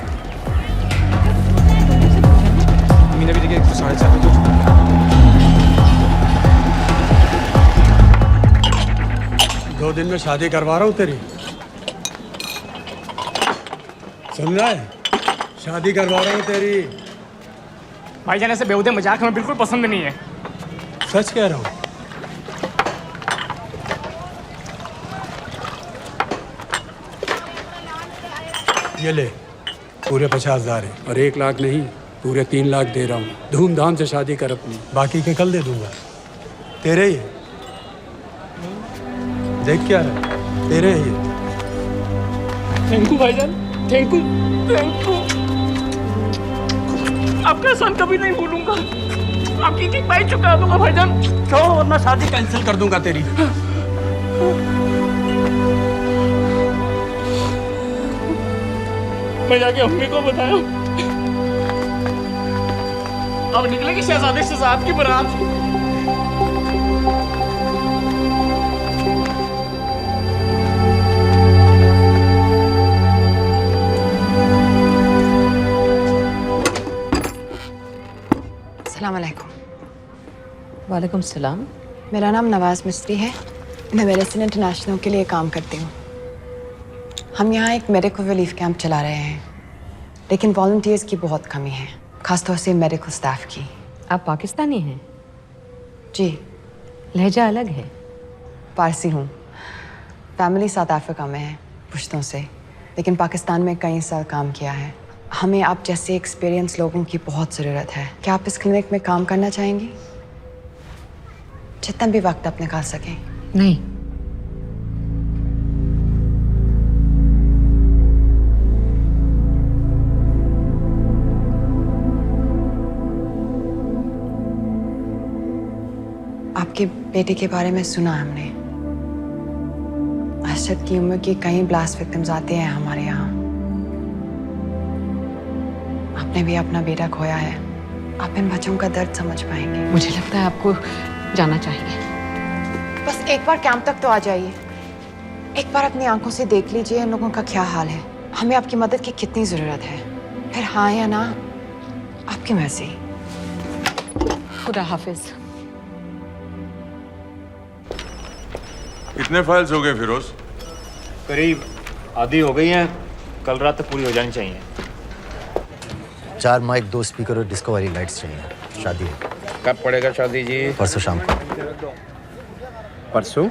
मीना भी देखिए 7:30 बजे। 2 दिन में शादी करवा रहा हूँ तेरी, सुन रहा है? शादी करवा रहा हूँ तेरी। भाईजान ऐसे बेहुदे मजाक हमें बिल्कुल पसंद नहीं है। सच कह रहा हूँ। ये ले, पूरे 50,000 है और 1 लाख नहीं, पूरे 3 लाख दे रहा हूँ। धूमधाम से शादी कर अपनी, बाकी के कल दे दूंगा। तेरे ही देख क्या रहा, तेरे ही। थैंक यू भाईजान, थैंक यू, थैंक यू। आपका एहसान कभी नहीं भूलूंगा। आपकी एक बाई चुका दूंगा भाईजान। छोड़ वरना शादी कैंसिल कर दूंगा तेरी। मैं जाके अम्मी को बताया। अब निकलेगी शहजादे शहजाद की बारात। अस्सलाम वालेकुम। वालेकुम सलाम। मेरा नाम नवाज मिस्त्री है। मैं मेडिसिन इंटरनेशनल के लिए काम करती हूँ। हम यहाँ एक मेडिकल रिलीफ कैंप चला रहे हैं, लेकिन वॉलंटियर्स की बहुत कमी है, खासतौर से मेडिकल स्टाफ की। आप पाकिस्तानी हैं? जी। लहजा अलग है। पारसी हूँ। फैमिली साउथ अफ्रीका में है, पुश्तों से, लेकिन पाकिस्तान में कई साल काम किया है। हमें आप जैसे एक्सपीरियंस लोगों की बहुत ज़रूरत है। क्या आप इस क्लिनिक में काम करना चाहेंगी? जितना भी वक्त आप निकाल सकें। नहीं। आपके बेटे के बारे में सुना हमने। अरशद की उम्र के कई ब्लास्ट विक्टिम्स आते हैं हमारे यहाँ। आपने भी अपना बेटा खोया है। आप इन बच्चों का दर्द समझ पाएंगे। मुझे लगता है आपको जाना चाहिए। बस एक बार कैंप तक तो आ जाइए। एक बार अपनी आंखों से देख लीजिए इन लोगों का क्या हाल है। हमें आपकी मदद की कितनी ज़रूरत है। फिर हाँ या ना, आपकी मर्जी। खुदा हाफिज। कितने फाइल्स हो गए फिरोज? करीब आधी हो गई हैं। कल रात तक पूरी हो जानी चाहिए। 4 माइक, 2 स्पीकर और डिस्को वाली लाइट्स चाहिए। शादी है। कब पड़ेगा शादी जी? परसों शाम को। परसों?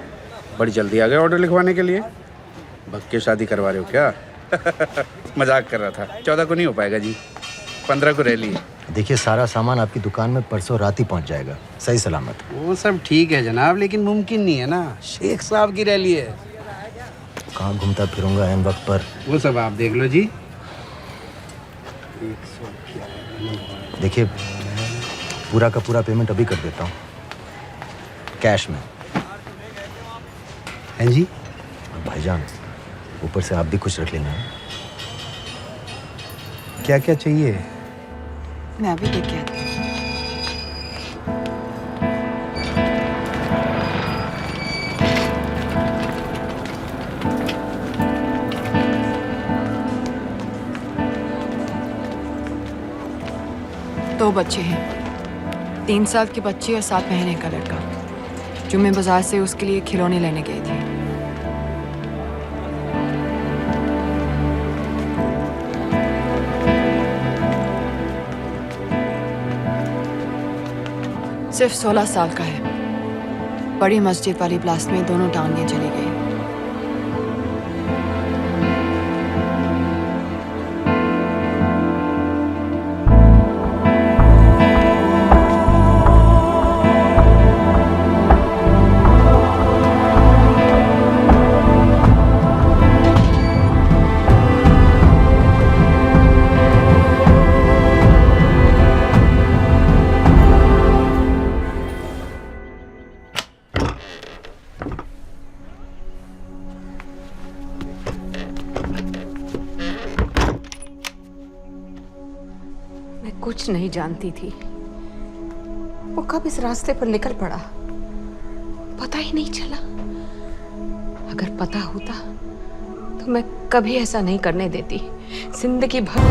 बड़ी जल्दी आ गए ऑर्डर लिखवाने के लिए। भग के शादी करवा रहे हो क्या? मजाक कर रहा था। 14 को नहीं हो पाएगा जी, 15 को रैली है। देखिए, सारा सामान आपकी दुकान में परसों रात ही पहुंच जाएगा, सही सलामत। वो सब ठीक है जनाब, लेकिन मुमकिन नहीं है ना। शेख साहब की रैली है। कहाँ घूमता फिरूंगा इन वक्त पर? वो सब आप देख लो जी। देखिए, पूरा का पूरा पेमेंट अभी कर देता हूँ, कैश में। हैं जी? और भाईजान, ऊपर से आप भी कुछ रख लेना। क्या क्या चाहिए? मैं अभी देख के आती हूँ। दो बच्चे हैं, 3 साल के बच्चे और 7 महीने का लड़का, जो मैं बाजार से उसके लिए खिलौने लेने गई थी। सिर्फ 16 साल का है। बड़ी मस्जिद वाली ब्लास्ट में दोनों टांगें चली गई। कुछ नहीं जानती थी। वो कब इस रास्ते पर निकल पड़ा, पता ही नहीं चला। अगर पता होता तो मैं कभी ऐसा नहीं करने देती। जिंदगी भर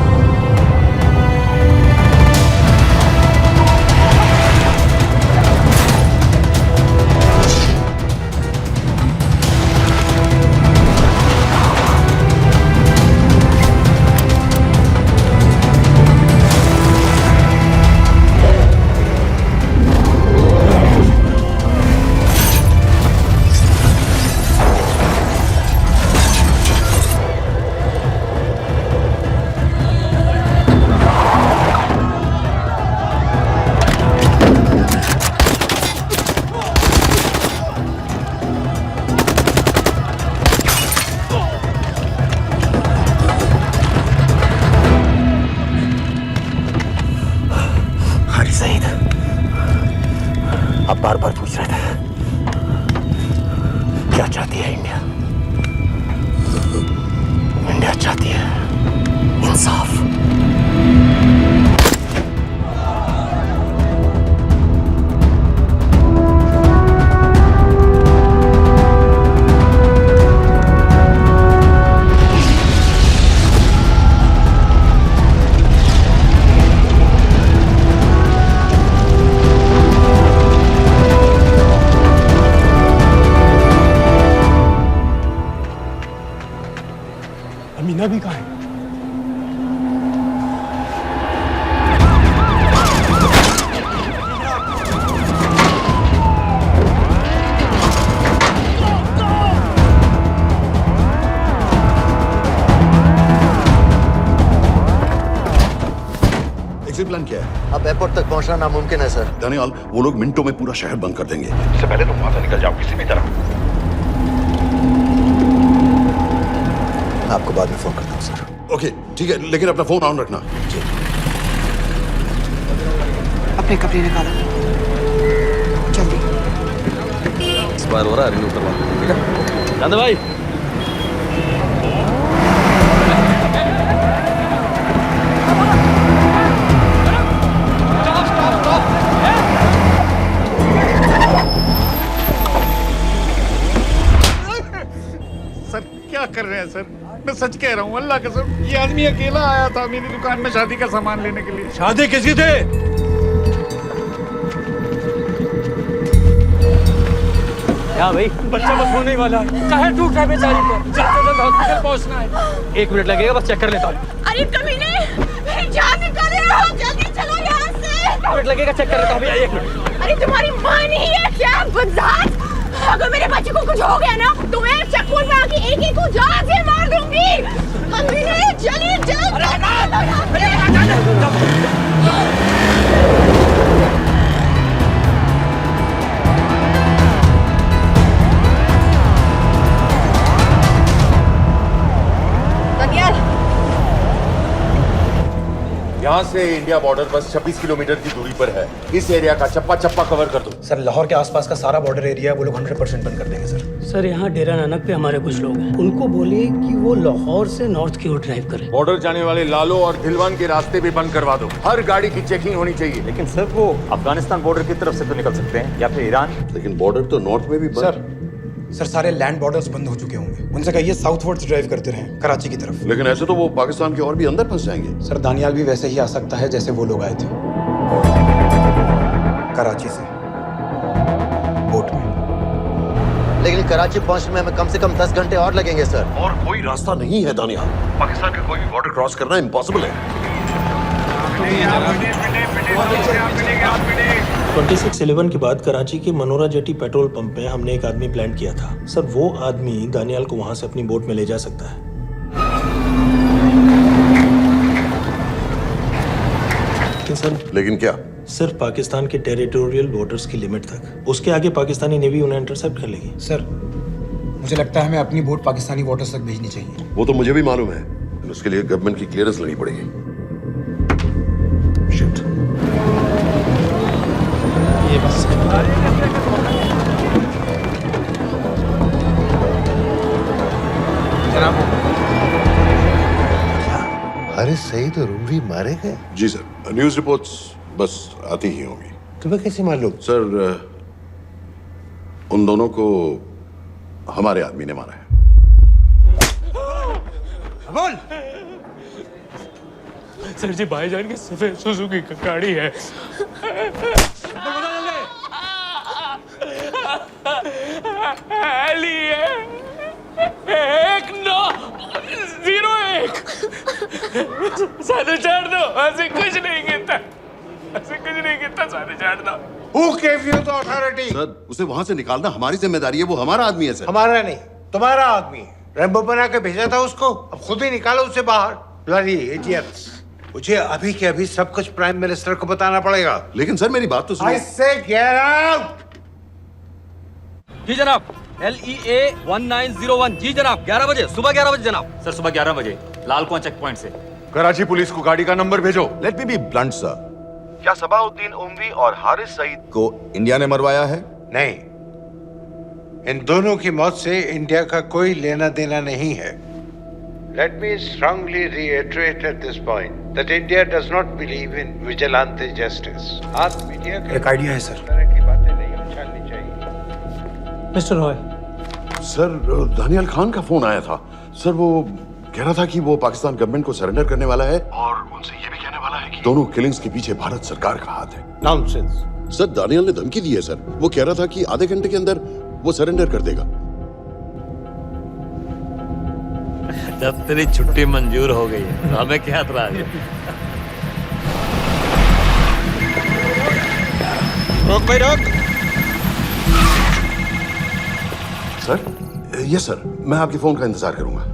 बार बार पूछ रहे थे क्या चाहती है इंडिया। इंडिया चाहती है इंसाफ। अमीना भी कहाँ है? एग्जिट प्लान क्या है? अब एयरपोर्ट तक पहुंचना नामुमकिन है सर। दानियाल, वो लोग मिनटों में पूरा शहर बंद कर देंगे। इससे पहले तुम वहां से निकल जाओ किसी भी तरह। आपको बाद में फोन करता हूँ सर। ओके ठीक है, लेकिन अपना फोन ऑन रखना। अपने कपड़े निकालो जल्दी। एक्सपायर हो रहा है, रिन्यू करवा ठीक है नंद भाई। सर क्या कर रहे हैं सर? मैं सच कह रहा हूँ, अल्लाह कसम, ये आदमी अकेला आया था मेरी दुकान में शादी का सामान लेने के लिए। शादी किसकी थी? क्या भाई? बच्चा बस होने वाला है। काहे टूट रहा है बेचारी पर? जल्द से जल्द हॉस्पिटल पहुंचना है। 1 मिनट लगेगा, बस चेक कर लेता हूँ। अरे कमीने, मेरी जान निकाल रहे हो, जल्दी चलो यहाँ से। 1 मिनट लगेगा, चेक कर लेता हूँ भैया, 1 मिनट। अरे तुम्हारी माँ नहीं है क्या बदजात? अगर मेरे बच्चे को कुछ हो गया ना तो मैं चक्कू में आके एक को जान से मार दूंगी। कमीने चलिए जल्द। यहाँ से इंडिया बॉर्डर बस 26 किलोमीटर की दूरी पर है। इस एरिया का चप्पा चप्पा कवर कर दो। सर लाहौर के आसपास का सारा बॉर्डर एरिया वो लोग 100% बंद कर देंगे सर। सर यहाँ डेरा नानक पे हमारे कुछ लोग हैं, उनको बोलिए कि वो लाहौर से नॉर्थ की ओर ड्राइव करें। बॉर्डर जाने वाले लालो और दिलवान के रास्ते भी बंद करवा दो। हर गाड़ी की चेकिंग होनी चाहिए। लेकिन सर वो अफगानिस्तान बॉर्डर की तरफ से तो निकल सकते हैं या फिर ईरान। लेकिन बॉर्डर तो नॉर्थ में भी बंद। सर सारे लैंड बॉर्डर्स बंद हो चुके होंगे। उनसे कहिए साउथवर्ड्स ड्राइव करते रहें कराची की तरफ। लेकिन ऐसे तो वो पाकिस्तान के और भी अंदर फंस जाएंगे। सर दानियाल भी वैसे ही आ सकता है जैसे वो लोग आए थे, कराची से बोट में। लेकिन कराची पहुंचने में हमें कम से कम 10 घंटे और लगेंगे सर। और कोई रास्ता नहीं है दानियाल। पाकिस्तान का कोई भी बॉर्डर क्रॉस करना इम्पॉसिबल है। 26/11 के बाद कराची के मनोरा जेटी पेट्रोल पंप में हमने एक आदमी प्लान किया था सर। वो आदमी दानियाल को वहां से अपनी बोट में ले जा सकता है। लेकिन क्या? सिर्फ पाकिस्तान के टेरिटोरियल बॉर्डर्स की लिमिट तक। उसके आगे पाकिस्तानी नेवी उन्हें इंटरसेप्ट कर लेगी। सर मुझे लगता है हमें अपनी बोट पाकिस्तानी वाटर्स तक भेजनी चाहिए। वो तो मुझे भी मालूम है, उसके लिए गवर्नमेंट की क्लियरेंस लेनी पड़ेगी। शिट। ये बस हारिस सईद और उमवी मारे गए? जी सर, न्यूज़ रिपोर्ट्स बस आती ही होंगी। तुम्हें कैसे मालूम? सर, उन दोनों को हमारे आदमी ने मारा है। बोल। सर जी, भाईजान की सफेद सुजुकी की गाड़ी है। सारे छाड़ दो, ऐसे कुछ नहीं कहता, ऐसे कुछ नहीं कहता, सारे छाड़ दो। Who gave you the authority? Sir, उसे वहां से निकालना हमारी जिम्मेदारी है, वो हमारा आदमी है सर। हमारा नहीं, तुम्हारा आदमी है। रेम्बो बना के भेजा था उसको, अब खुद ही निकालो उसे बाहर। Bloody idiots! मुझे अभी के अभी सब कुछ प्राइम मिनिस्टर को बताना पड़ेगा। लेकिन सर मेरी बात तो सुनो। I say get out! जी जनाब, LEA 1901। जी जनाब, 11 बजे, सुबह 11 बजे जनाब। सर सुबह 11 बजे लाल कुआं चेक पॉइंट से। कराची पुलिस को गाड़ी का नंबर भेजो। Let me be blunt sir, क्या सबाउद्दीन उमवी और हारिस सईद को इंडिया ने मरवाया है? नहीं, इन दोनों की मौत से इंडिया का कोई लेना देना नहीं है। Let me strongly reiterate at this point that India does not believe in vigilante justice. आप मीडिया के एक आइडिया है सर। इस तरह की बातें नहीं उछालनी चाहिए। मिस्टर रॉय, सर, दानियल खान का फोन आया था। सर वो कह रहा था कि वो पाकिस्तान गवर्नमेंट को सरेंडर करने वाला है और उनसे ये भी कहने वाला है कि दोनों किलिंग्स के पीछे भारत सरकार का हाथ है। Nonsense. सर, दानियल ने धमकी दी है सर। वो कह रहा था कि आधे घंटे के अंदर वो सरेंडर कर देगा। जब तेरी छुट्टी मंजूर हो गई है तो हमें क्या एतराज है? रोक भाई रोक। सर, यस सर, मैं आपके फोन का इंतजार करूंगा।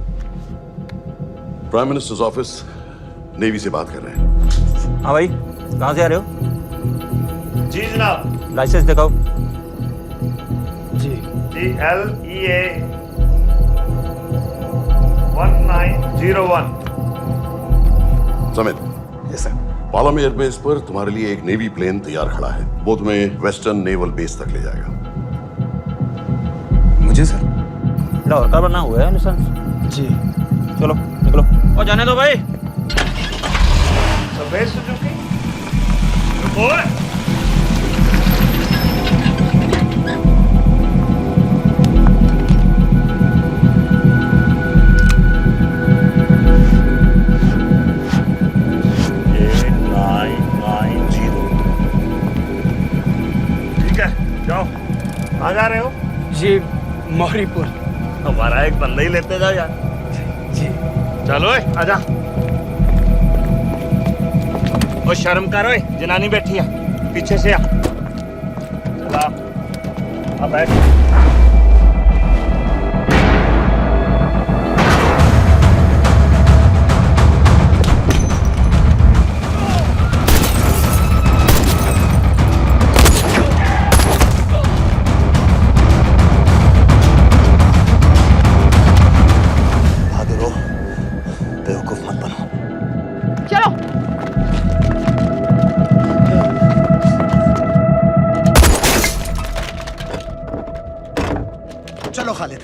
प्राइम मिनिस्टर्स ऑफिस, नेवी से बात कर रहे हैं। हाँ भाई, कहाँ से आ रहे हो? जी जनाब। लाइसेंस दिखाओ। जी LEA 1901। Samit. Yes sir. Palam airbase पर तुम्हारे लिए एक नेवी प्लेन तैयार खड़ा है। वो तुम्हें वेस्टर्न नेवल बेस तक ले जाएगा। मुझे सर? लाहौर का बना हुआ है लाइसेंस। जी, चलो निकलो। और जाने दो भाई। सफेद सुजुकी। रुको। जाओ, कहाँ जा रहे हो? जी मौरीपुर। हमारा एक बंदा ही लेते जाओ यार। जी चलो आजा। ओ शर्म करो, जनानी बैठी है, पीछे से आ। चला, अब बैठ। चलो खालिद।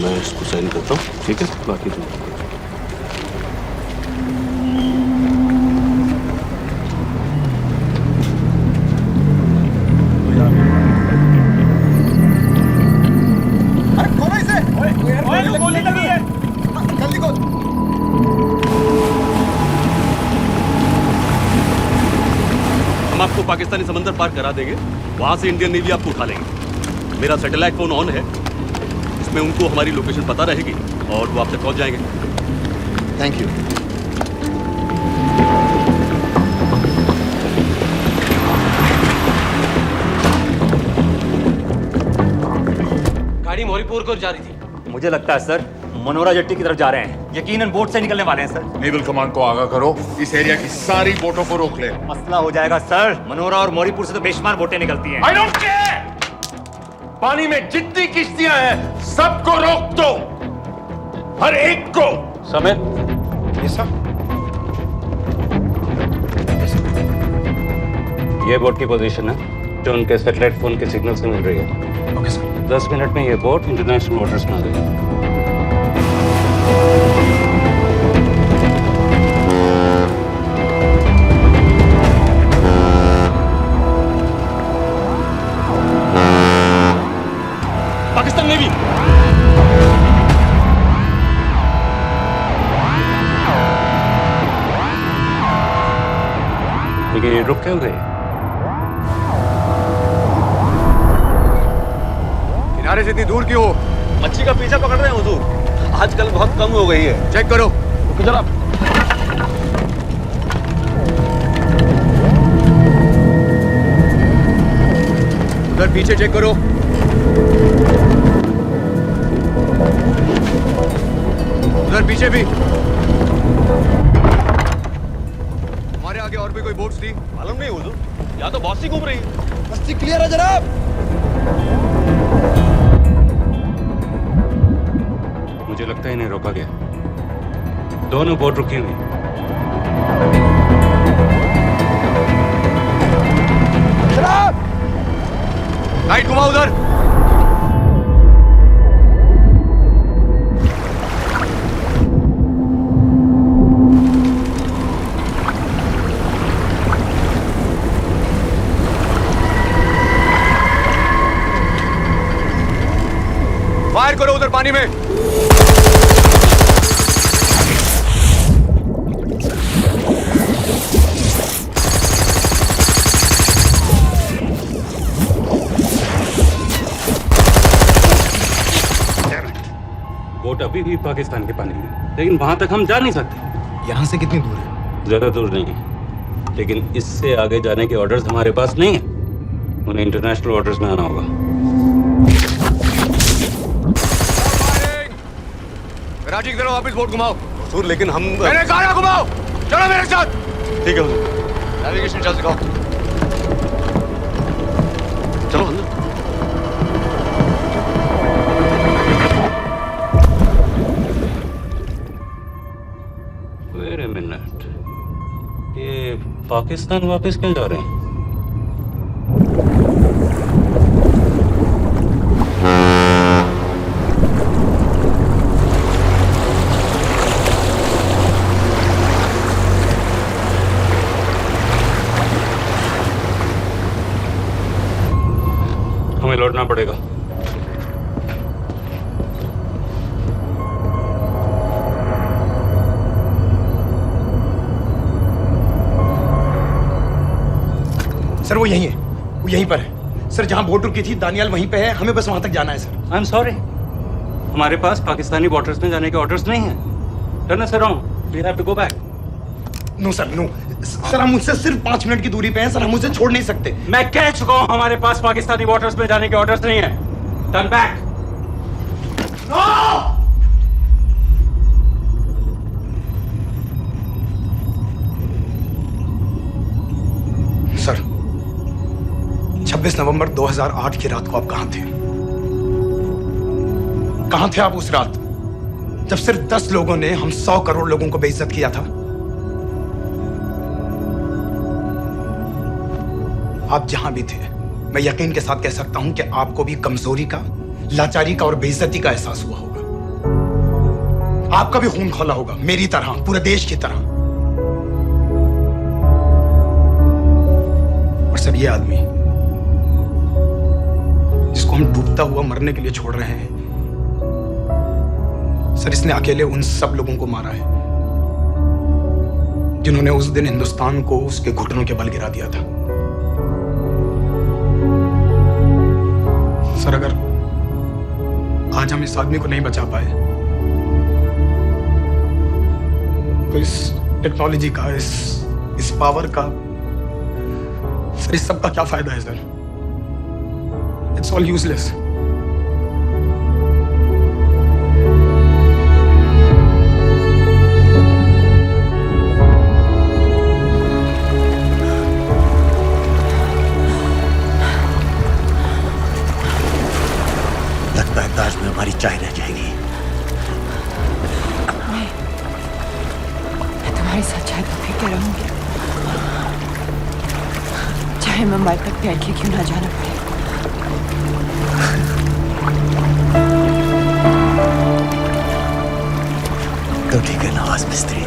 मैं इसको साइन करता हूँ, ठीक है? बाकी तुम हम आपको पाकिस्तानी समंदर पार करा देंगे, वहां से इंडियन नेवी आपको उठा लेंगे। मेरा सैटेलाइट फोन ऑन है, इसमें उनको हमारी लोकेशन पता रहेगी और वो आप तक पहुंच जाएंगे। Thank you. गाड़ी मौरीपुर को जा रही थी। मुझे लगता है सर मनोरा जेट्टी की तरफ जा रहे हैं। यकीनन बोट से निकलने वाले हैं सर। नेवल कमांड को आगाह करो, इस एरिया की सारी बोटों को रोक ले। मसला हो जाएगा सर। मनोरा और मौरीपुर से तो बेशुमार बोटें निकलती हैं। I don't care! पानी में जितनी किश्तियां हैं सबको रोक दो, हर एक को। समित, ये सब ये बोट की पोजीशन है जो उनके सैटेलाइट फोन के सिग्नल से मिल रही है। Okay sir. 10 मिनट में ये बोट इंटरनेशनल वाटर्स में आ गई। पाकिस्तान नेवी लेकिन ये रुक क्यों गए? किनारे से इतनी दूर क्यों हो? मच्छी का पीछा पकड़ रहे हैं हुजूर। आजकल बहुत कम हो गई है। चेक करो। ओके जनाब। उधर पीछे चेक करो। उधर पीछे भी। हमारे आगे और भी कोई बोट्स थी? मालूम नहीं हुजूर, यहाँ तो बहुत सी घूम रही है। बस्ती क्लियर है जनाब। मुझे लगता है इन्हें रोका गया। दोनों बोट रुकी हुई। जनाब, लाइट घुमाओ उधर। फायर करो उधर पानी में। बोट अभी भी पाकिस्तान के पानी में, लेकिन वहां तक हम जा नहीं सकते। यहाँ से कितनी दूर है? ज्यादा दूर नहीं है, लेकिन इससे आगे जाने के ऑर्डर्स हमारे पास नहीं है। उन्हें इंटरनेशनल वाटर्स में आना होगा। राजी की तरफ वापस बोट घुमाओ। हुजूर लेकिन हम मैंने कहा ना घुमाओ। चलो मेरे साथ। ठीक है हुजूर। नेविगेशन चल सिखाओ। चलो अंदर। वेट अ मिनट, ये पाकिस्तान वापस क्यों जा रहे हैं? हमें लौटना पड़ेगा। सर वो यहीं है, वो यहीं पर है। सर जहां बोट रुकी थी दानियाल वहीं पे है, हमें बस वहां तक जाना है सर। आई एम सॉरी, हमारे पास पाकिस्तानी वाटर्स में जाने के ऑर्डर्स नहीं हैं। Turn us around, we have to go back. No sir, no sir, हम मुझसे सिर्फ 5 मिनट की दूरी पे हैं सर, हम मुझे छोड़ नहीं सकते। मैं कह चुका हूं हमारे पास पाकिस्तानी वाटर्स में जाने के ऑर्डर्स नहीं है। Turn back. सर 26 नवंबर 2008 की रात को आप कहां थे? कहां थे आप उस रात जब सिर्फ 10 लोगों ने हम 100 करोड़ लोगों को बेइज्जत किया था? आप जहां भी थे, मैं यकीन के साथ कह सकता हूं कि आपको भी कमजोरी का, लाचारी का और बेइज्जती का एहसास हुआ होगा। आपका भी खून खौला होगा, मेरी तरह, पूरे देश की तरह। और सर ये आदमी जिसको हम डूबता हुआ मरने के लिए छोड़ रहे हैं, सर इसने अकेले उन सब लोगों को मारा है जिन्होंने उस दिन हिंदुस्तान को उसके घुटनों के बल गिरा दिया था। सर अगर आज हम इस आदमी को नहीं बचा पाए तो इस टेक्नोलॉजी का, इस पावर का, सर इस सब का क्या फायदा है सर? It's all useless. चाहे तो फिर क्या रहूंगी, चाहे मुंबई तक बैठ के क्यों ना जाना पड़े। तो ठीक है नवाज मिस्त्री,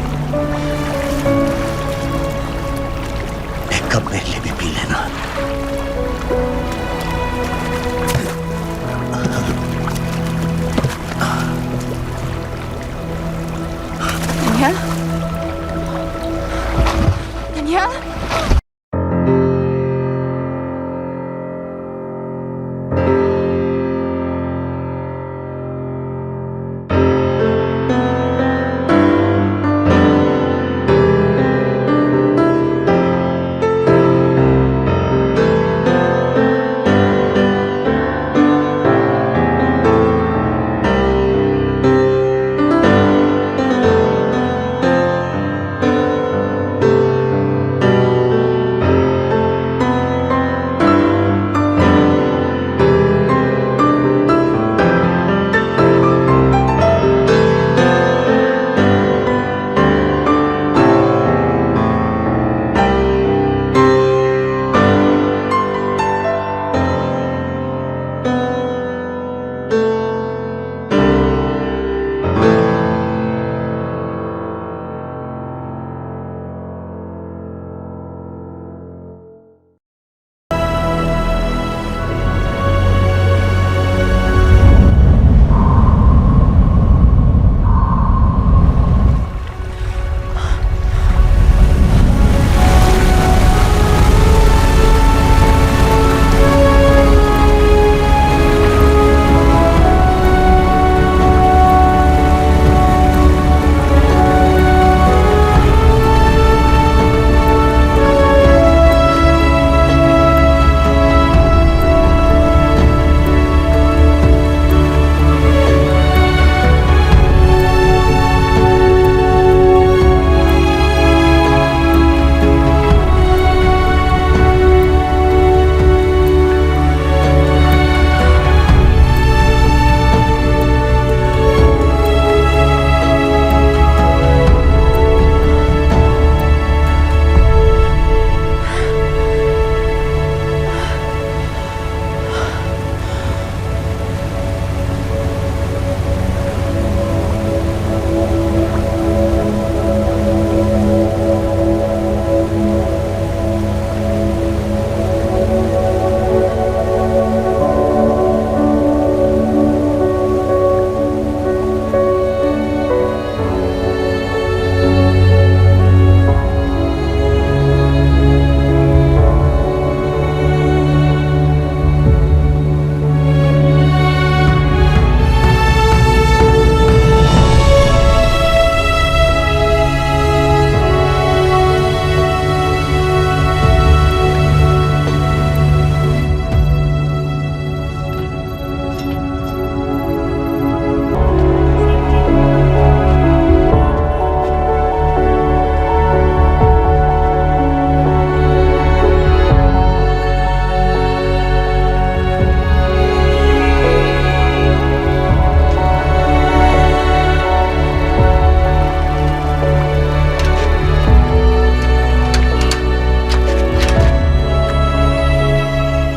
एक कप मेरे लिए भी पी लेना। Daniel? Daniel?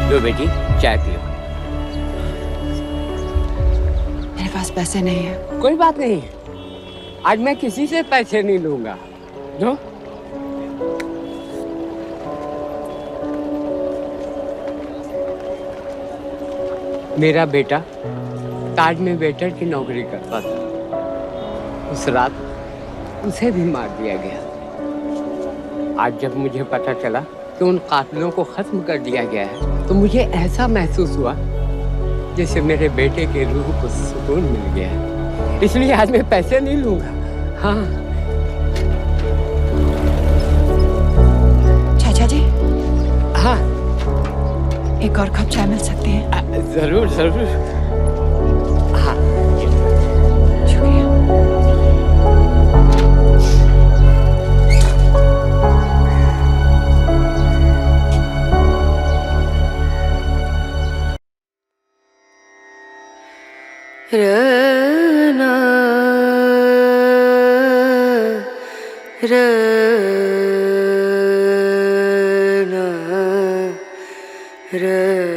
लो बेटी चाय पियो। मेरे पास पैसे नहीं है। कोई बात नहीं, आज मैं किसी से पैसे नहीं लूंगा। लो मेरा बेटा ताज में वेटर की नौकरी करता था। उस रात उसे भी मार दिया गया। आज जब मुझे पता चला कि उन कातिलों को खत्म कर दिया गया है तो मुझे ऐसा महसूस हुआ जैसे मेरे बेटे के रूह को सुकून मिल गया है। इसलिए आज मैं पैसे नहीं लूंगा। हाँ चाचा जी। हाँ एक और कप चाय मिल सकती है? जरूर जरूर। हाँ शुक्रिया। रना रे